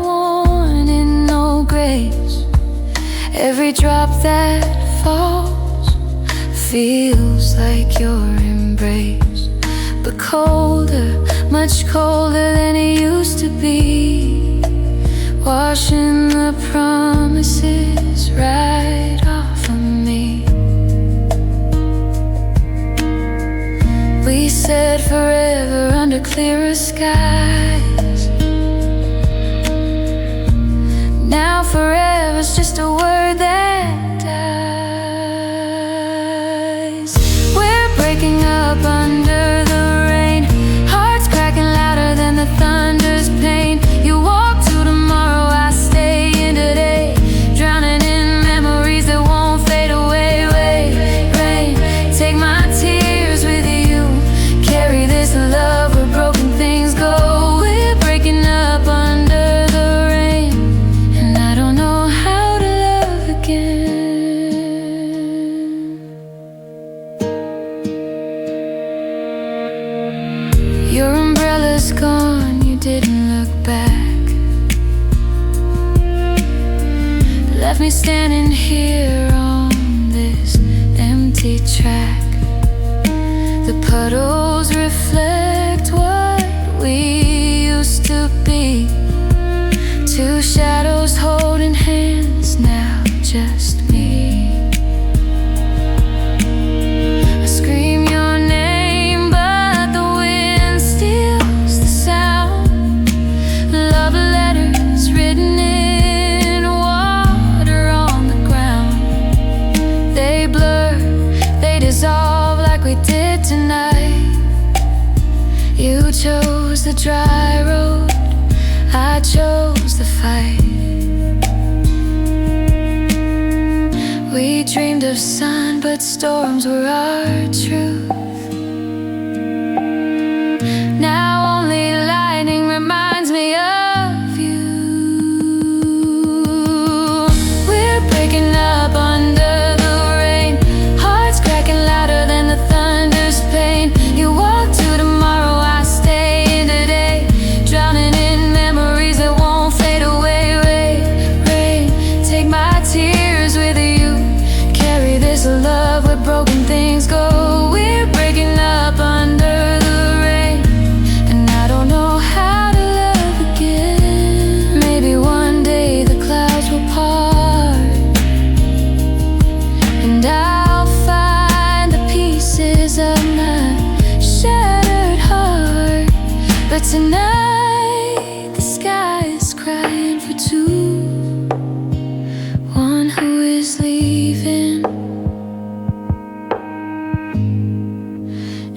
warning, no grace. Every drop that falls feels like your embrace, but colder, much colder than it used to be. Washing the promises right off of me. We said forever under clearer skies. Now forever's just a word that dies. We're breaking up under the rain, hearts cracking louder than the thunder's pain. You walk to tomorrow, I stay in today, drowning in memories that won't fade away. Rain, take my tears with you, carry this love where broken things go. We're breaking up under the rain, and I don't know how to love again. Your umbrella's gone, you didn't look back. Left me standing here on this empty track. The puddles reflect what we used to be. Two shadows holding hands, now just me. I scream your name, but the wind steals the sound. Love letters written in water on the ground. They blur, they dissolve like we did tonight. You chose the dry road, I chose the fight. We dreamed of sun, but storms were our truth. Now only lightning reminds me of you. We're breaking up under the rain, hearts cracking louder than the thunder's pain. You walk to tomorrow, I stay in today, drowning in memories that won't fade away. Rain, take my tears with you, carry this love where broken things go. We're breaking up under the rain, and I don't know how to love again. Maybe one day the clouds will part, and I'll find the pieces of my shattered heart. But tonight the sky is crying for two, one who is leaving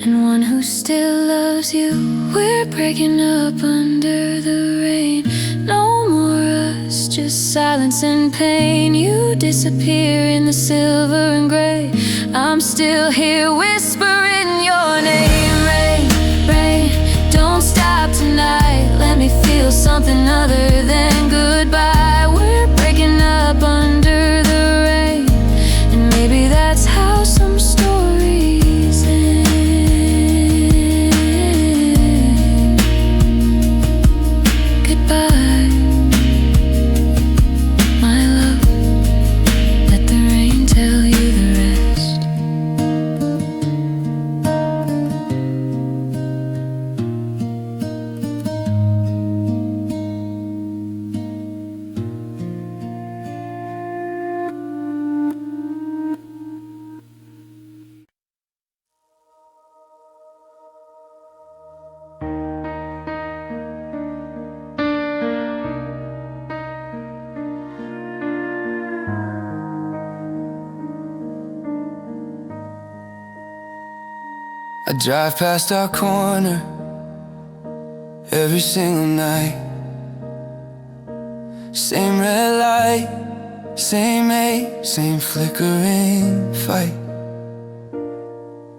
and one who still loves you. We're breaking up under the rain, no more us, just silence and pain. You disappear in the silver and gray, I'm still here whispering your name. Rain, don't stop tonight, let me feel something other than goodbye. We're breaking up under the rain, and maybe that's how some stories end. Goodbye, my love, let the rain tell you the rest. I drive past our corner every single night. Same red light, same hate, same flickering fight.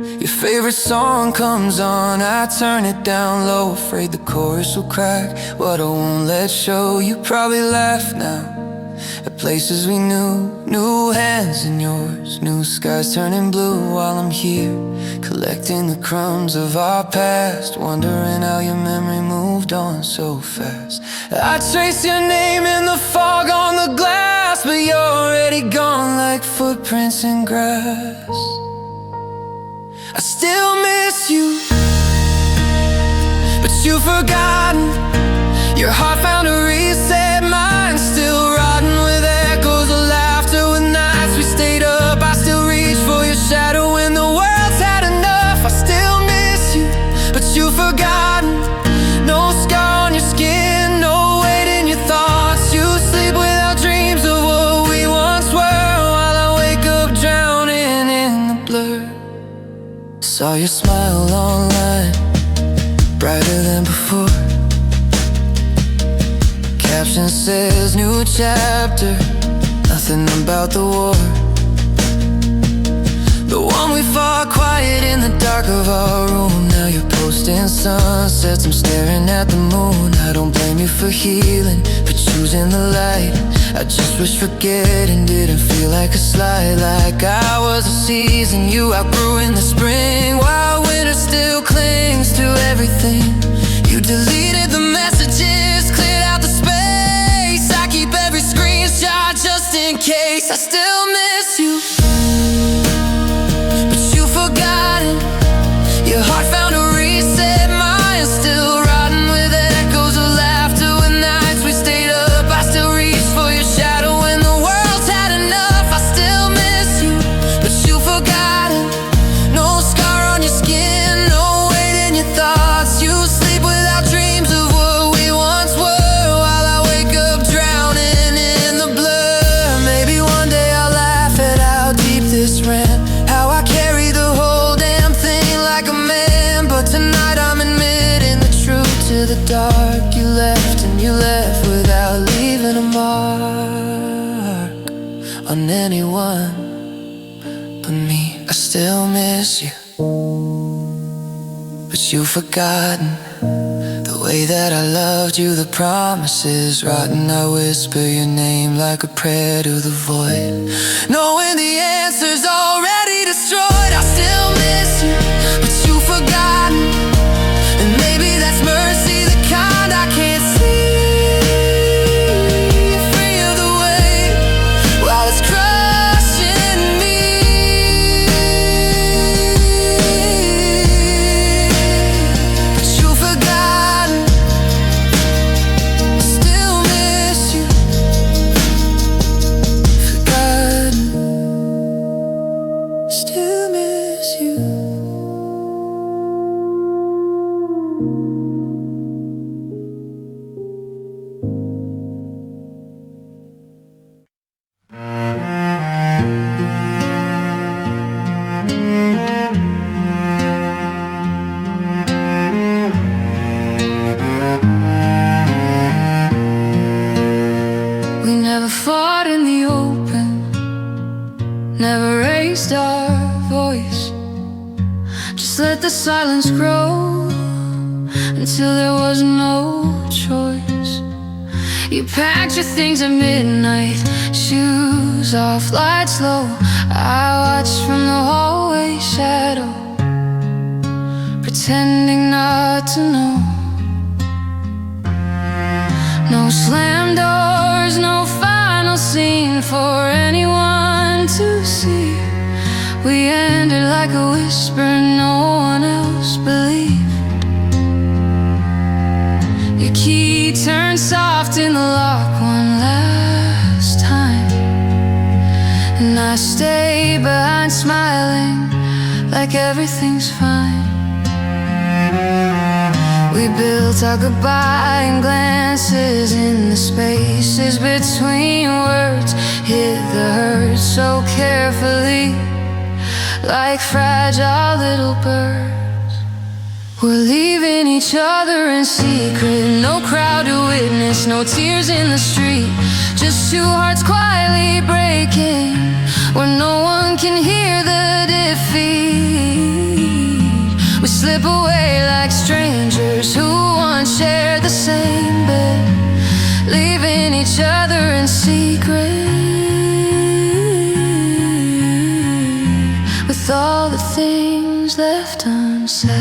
Your favorite song comes on, I turn it down low, afraid the chorus will crack, but I won't let show. You probably laugh now at places we knew, new hands in yours, new skies turning blue, while I'm here collecting the crumbs of our past, wondering how your memory moved on so fast. I trace your name in the fog on the glass, but you're already gone like footprints in grass. I still miss you, but you've forgotten. Your heart found a reset, mine still rotten with echoes of laughter. With nights we stayed up, I still reach for your shadow when the world's had enough. I still miss you, but you've forgotten. No scar on your skin, no weight in your thoughts. You sleep without dreams of what we once were, while I wake up drowning in the blur. Saw your smile online, brighter than before. Caption says new chapter, nothing about the war. The one we fought quiet in the dark of our room. Now you're posting sunsets, I'm staring at the moon. I don't blame you for healing, for choosing the light. I just wish forgetting didn't feel like a slide, like I was a season you outgrew in the spring, while winter still clings to everything. You deleted the messages, cleared out the space. I keep every screenshot just in case. I still miss you, but you've forgotten. Your heart found a reset, mine still rotten with echoes of laughter. With nights we stayed up, I still reach for your shadow when the world's had enough. I still miss you, but you've forgotten. No scar on your skin, no weight in your thoughts. You sleep without dreams of what we once were, while I wake up drowning in the blur. Maybe one day I'll laugh at how deep this ran, how I carry the whole damn thing like a man. But tonight I'm admitting the truth to the dark. You left, and you left without leaving a mark on anyone but me. I still miss you, but you've forgotten the way that I loved you. The promises rotten, I whisper your name like a prayer to the void, knowing the answer's already destroyed. I still miss you, but you've forgotten. And maybe that's mercy, the kind I can't see. Free of the weight while it's crushing me. But you've forgotten. Still miss you. Forgotten. Still miss you. We never fought in the open, never raised our voice, just let the silence grow until there was no choice. You packed your things at midnight, shoes off, lights low. I watched from the hallway shadow, pretending not to know. No slam doors, no final scene for anyone to see. We ended like a whisper no one else believed. Your key turned soft in the lock one last time, and I stay behind smiling like everything's fine. We built our goodbye in glances, in the spaces between words, hid the hurt so carefully, like fragile little birds. We're leaving each other in secret, no crowd to witness, no tears in the street, Just two hearts quietly breaking, where no one can hear the defeat. We slip away like strangers who once shared the same bed, leaving each other in secret, with all the things left unsaid.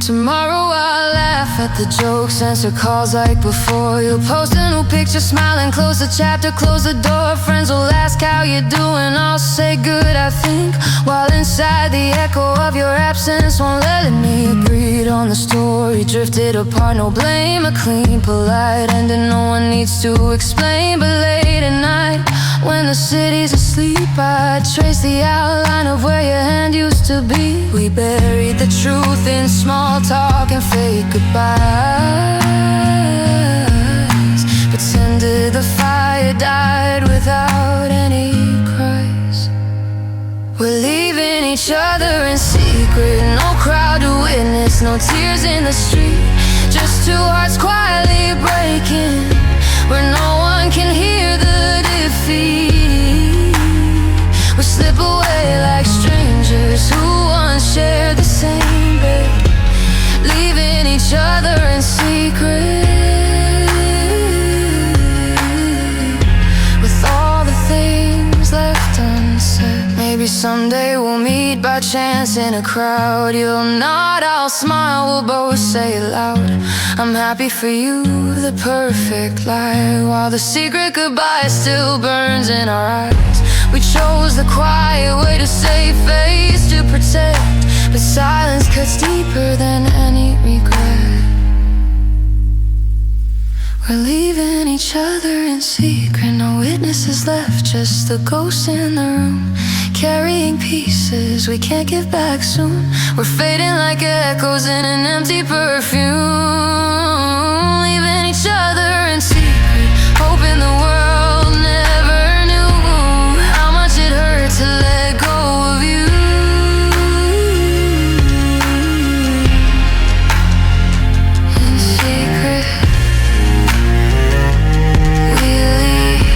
Tomorrow I'll laugh at the jokes, answer calls like before. You'll post a new picture, smile and close the chapter, close the door. Friends will ask how you're doing, I'll say good, I think, while inside the echo of your absence won't let me breathe on the story. Drifted apart, no blame, a clean, polite ending no one needs to explain. But late at night, when the city's asleep, I trace the outline of where your hand used to be. We buried the truth in small talk and fake goodbyes, pretended the fire died without any cries. We're leaving each other in secret, no crowd to witness, no tears in the street. Just two hearts quietly breaking, where no one can hear the defeat. We slip away like strangers who once shared the same bed, leaving each other in secret, with all the things left unsaid. Maybe someday we'll meet by chance in a crowd. You'll nod, I'll smile, we'll both say it loud. I'm happy for you, the perfect lie, while the secret goodbye still burns in our eyes. We chose the quiet way to save face, to protect, but silence cuts deeper than any regret. We're leaving each other in secret, no witnesses left, just the ghosts in the room, carrying pieces we can't give back soon. We're fading like echoes in an empty perfume, leaving each other in secret, hoping the world never knew how much it hurt to let go of you. In secret, we leave.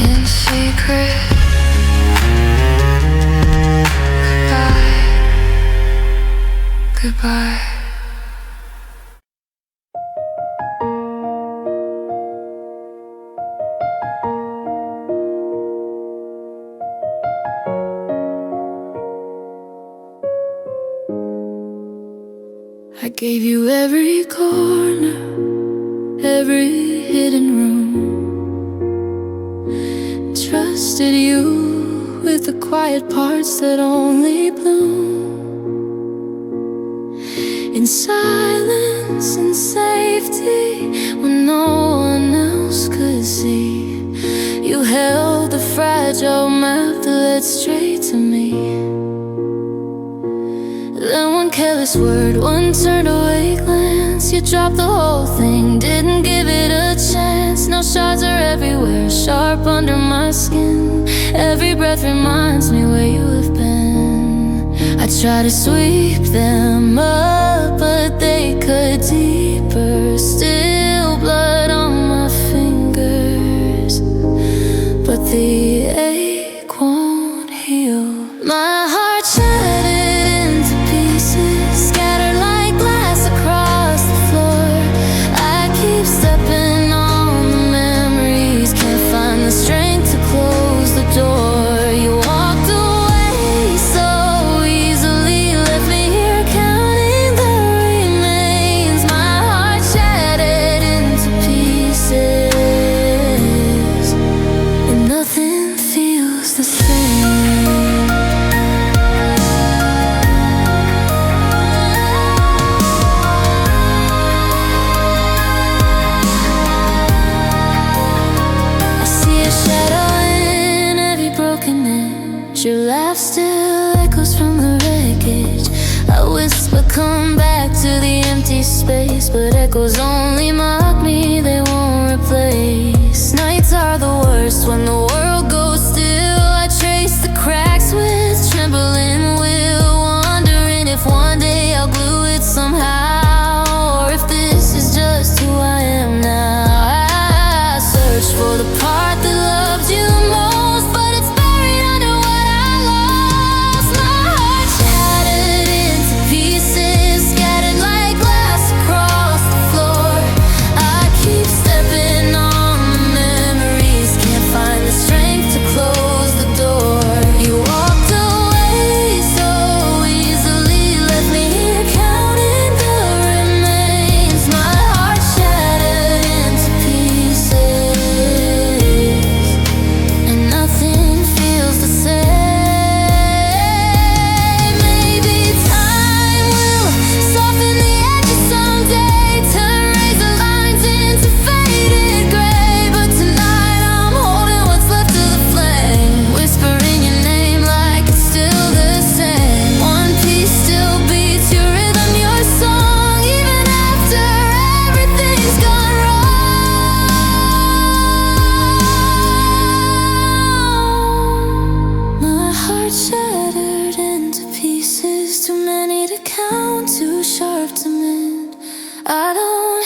In secret, goodbye. I gave you every corner, every hidden room, trusted you with the quiet parts that only bloom. In silence and safety, when no one else could see, you held the fragile map that led straight to me. Then one careless word, one turned away glance, you dropped the whole thing, didn't give it a chance. Now shards are everywhere, sharp under my skin. Every breath reminds me where you have been. I try to sweep them up, but they cut deeper. Still blood on my fingers, but the ache won't heal. My heart shattered into pieces, scattered like glass across the floor. I keep stepping on the memories, can't find the strength to close the door. You walked away so easily, left me here counting the remains. My heart shattered into pieces, and nothing feels the same. I see a shadow in every broken edge. Your laugh still echoes from the wreckage. I whisper, come back to the empty space, but echoes only mock me, they won't replace. Nights are the worst when the world goes still. I trace the cracks with trembling will, wondering if one day I'll glue it somehow.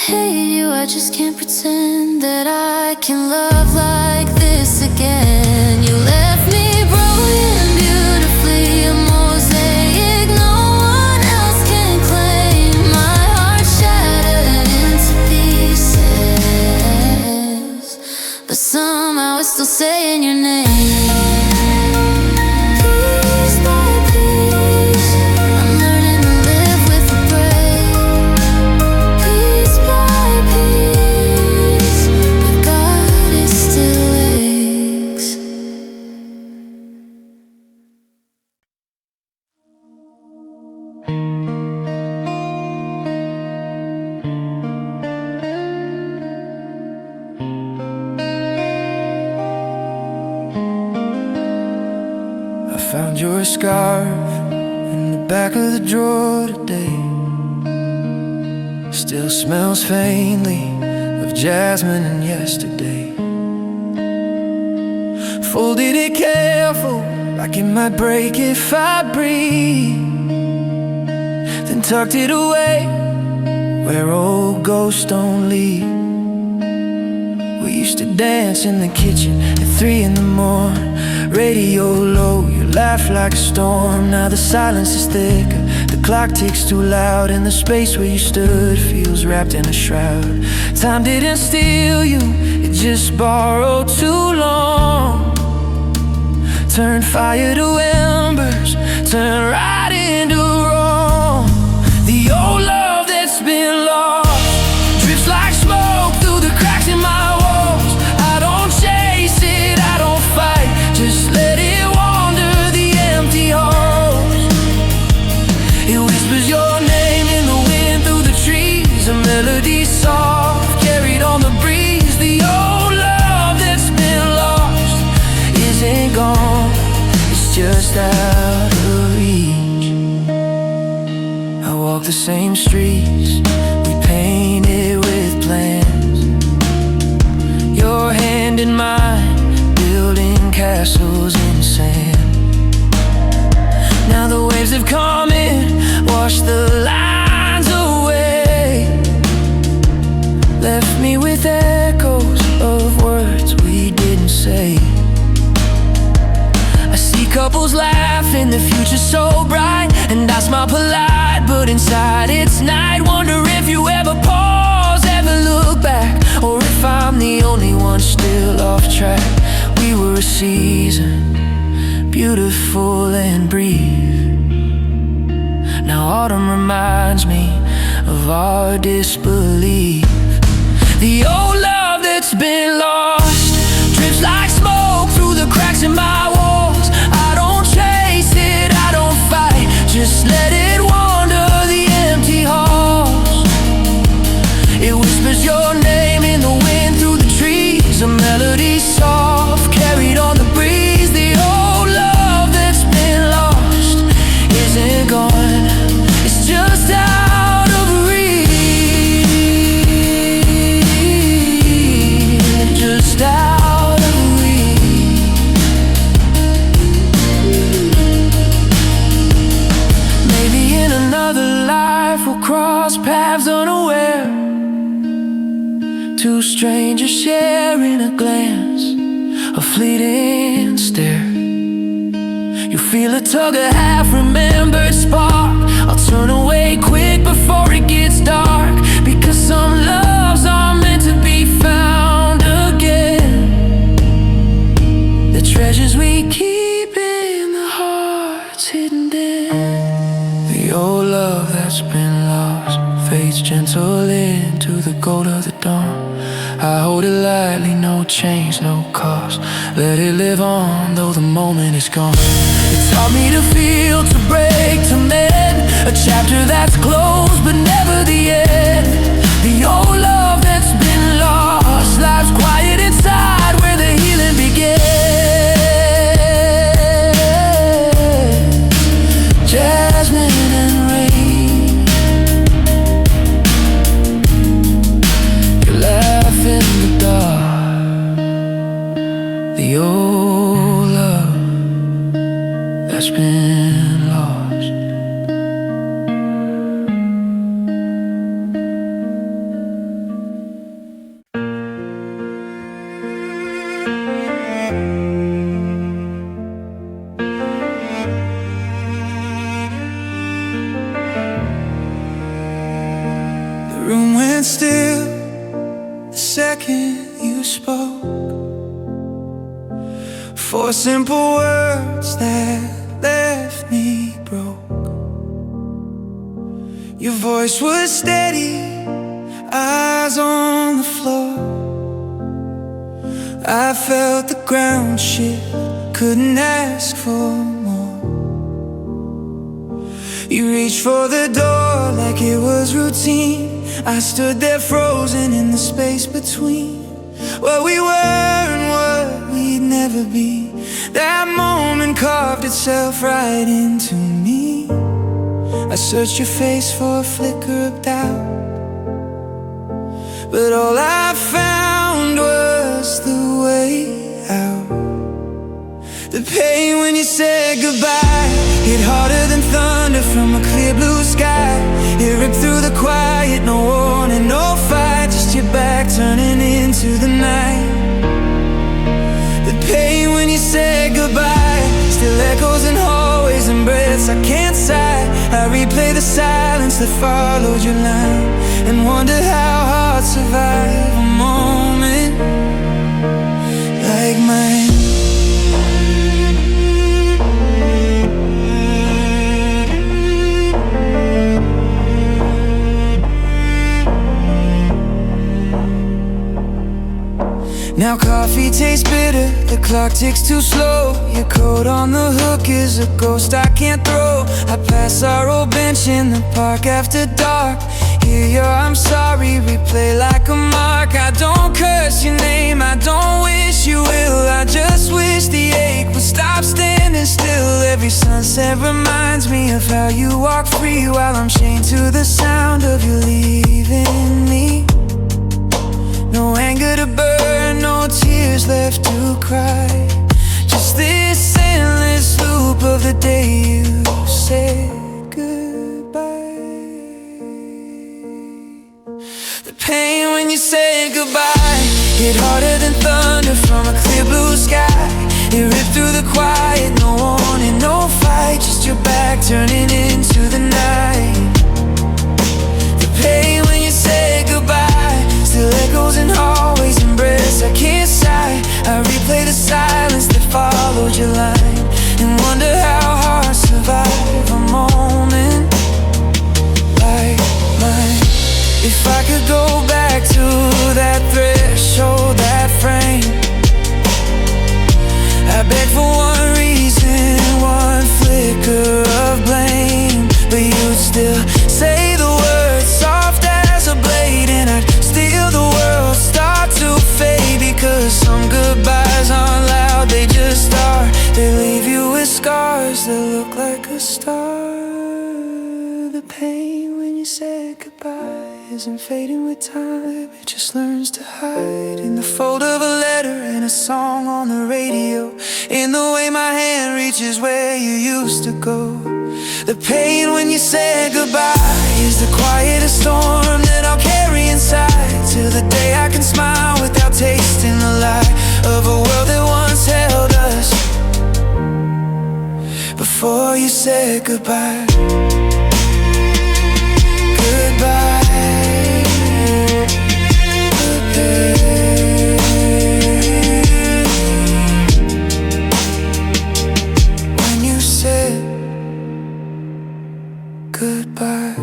hate you, I just can't pretend that I can love like this again. You left me broken beautifully, a mosaic no one else can claim. My heart shattered into pieces, but somehow it's still saying your name. Found your scarf in the back of the drawer today. Still smells faintly of jasmine and yesterday. Folded it careful, like it might break if I breathe. Then tucked it away where old ghosts don't leave. We used to dance in the kitchen at 3 in the morning. Radio low, you laugh like a storm. Now the silence is thicker, the clock ticks too loud, and the space where you stood feels wrapped in a shroud. Time didn't steal you, it just borrowed too long. Turned fire to embers, turned right into wrong. The old love that's been lost drifts like smoke through the cracks in my walls. I don't chase it, I don't fight, just let it wander the empty halls. It whispers your name in the wind through the trees, a melody soft carried on the breeze. The old love that's been lost isn't gone, it's just out of reach. I walk the same streets we painted with plans, your hand in mine, building castles in sand. Now the waves have come in, washed the lines away, left me with echoes of words we didn't say. I see couples laughing, the future's so bright, and I smile polite, but inside it's night. Wonder if you ever pause, ever look back, or if I'm the only one still off track. We were a season, beautiful and brief. Now autumn reminds me of our disbelief. The old love that's been lost drips like smoke through the cracks in my walls. I don't chase it, I don't fight, just let it wander the empty halls. It whispers your name in the wind through the trees, a melody soft carried on the breeze. The old love that's been lost isn't gone, it's just out of reach, just out of reach. Maybe in another life we'll cross paths unaware, two strangers sharing a glance, a fleeting stare. You feel a tug, a half-remembered spark. I'll turn away quick before it gets dark, because some loves are meant to be found again. The treasures we keep in the hearts hidden in. The old love that's been lost fades gentle into the gold of the dawn. I hold it lightly, no change, no cost. Let it live on, though the moment is gone. It taught me to feel, to break, to mend, a chapter that's closed but never the end. The old love that's been lost lies quiet inside where the healing began. Jasmine and rain, you laugh in the dark. The old love that's been lost. still the second you spoke. Four simple words that left me broke. Your voice was steady, eyes on the floor. I felt the ground shift, couldn't ask for more. You reached for the door like it was routine. I stood there frozen in the space between what we were and what we'd never be. That moment carved itself right into me. I searched your face for a flicker of doubt, but all I found was the way out. The pain when you said goodbye hit harder than thunder from a clear blue sky. It ripped through the quiet, no warning, no fight, just your back turning into the night. The pain when you said goodbye still echoes in hallways and breaths I can't sigh. I replay the silence that followed your line and wonder how hearts survive a moment like mine. Now coffee tastes bitter, the clock ticks too slow. Your coat on the hook is a ghost I can't throw. I pass our old bench in the park after dark. Hear your I'm sorry replay like a mark. I don't curse your name, I don't wish you will. I just wish the ache would stop standing still. Every sunset reminds me of how you walk free while I'm chained to the sound of you leaving me. No anger to burn, no tears left to cry. Just this endless loop of the day you said goodbye. The pain when you said goodbye hit harder than thunder from a clear blue sky. It ripped through the quiet, no warning, no fight, just your back turning into the night. The pain when you said goodbye still echoes in hallways and breaths I can't sigh. I replay the silence that followed your line and wonder how hearts survive a moment like mine. If I could go back to that threshold, that frame, I beg for one reason, one flicker of blame. But you'd still say the words soft as a blade, and I'd steal the world, start to fade. Because some goodbyes aren't loud, they just are. They leave you with scars that look like a star. The pain when you said goodbye isn't fading with time, it just learns to hide in the fold of a letter and a song on the radio, in the way my hand reaches where you used to go. The pain when you said goodbye is the quietest storm that I'll carry inside, till the day I can smile without tasting the lie of a world that once held us before you said goodbye. Goodbye. When you said goodbye.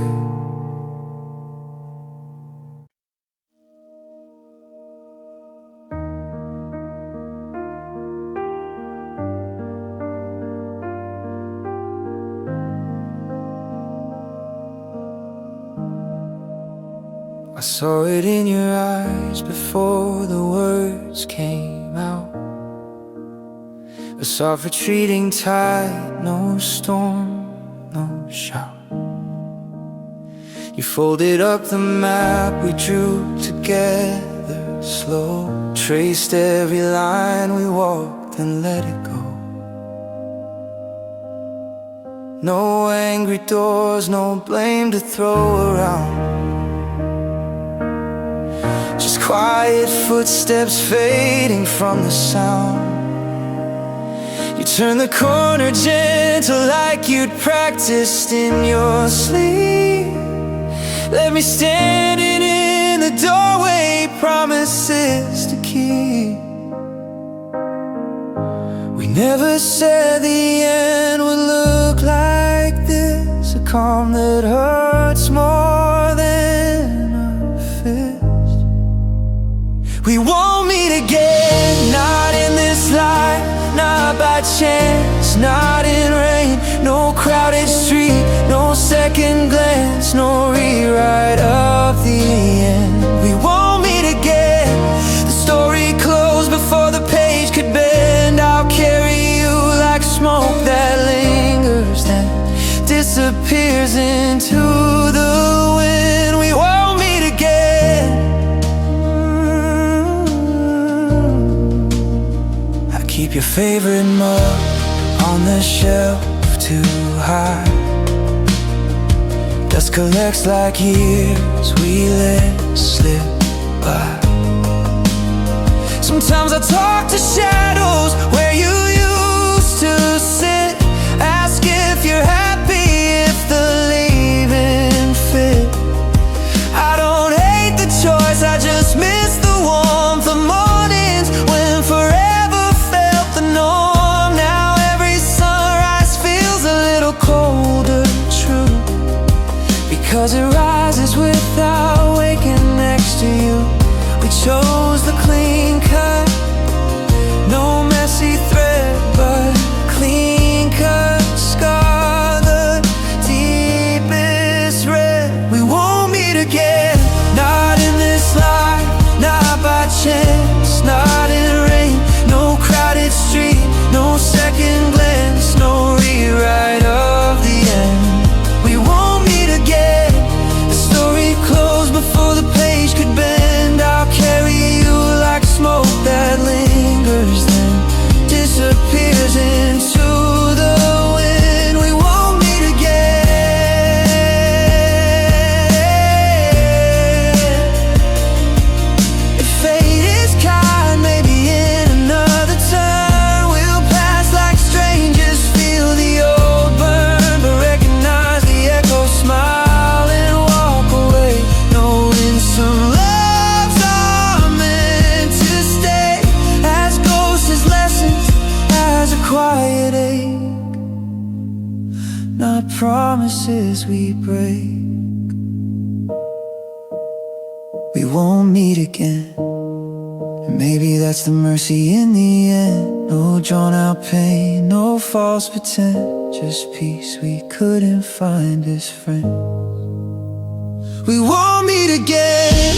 I saw it in your eyes before the words came out. A soft retreating tide, no storm, no shout. You folded up the map we drew together slow, traced every line we walked and let it go. No angry doors, no blame to throw around, just quiet footsteps fading from the sound. You turned the corner gentle like you'd practiced in your sleep, left me standing in the doorway, promises to keep. We never said the end would look like this, a calm that hurts more than a fist. We won't meet again, not in this life, not by chance, not in rain. No crowded street, no second glance, no rewrite of the end. We won't meet again, the story closed before the page could bend. I'll carry you like smoke that lingers, then disappears into the wind. We won't meet again. I keep your favorite mug on the shelf too high. Dust collects like years we let slip by. Sometimes I talk to shadows where you used to sit. Ask if you're happy, if the leaving fit. I don't hate the choice, I just miss the warmth of mornings when forever felt the norm. Now every sunrise feels a little colder, true, because it rises without waking next to you. We chose the clean cut, no messy thread, but clean cut scar, the deepest red. We won't meet again, not in this life, not by chance, not in rain. No crowded street, no second glance, no rewrite of the end. We won't meet again, the story closed before the page could bend. I'll carry you like smoke that lingers, then disappears into the wind. We won't meet again. If fate is kind, maybe in another turn we'll pass like strangers, feel the old burn, but recognize the echo, smile and walk away, knowing some loves are meant to stay, as ghosts, as lessons, as a quiet ache, not promises we break. We won't meet again, and maybe that's the mercy in the end. No drawn out pain, no false pretend, just peace we couldn't find as friends. We won't meet again.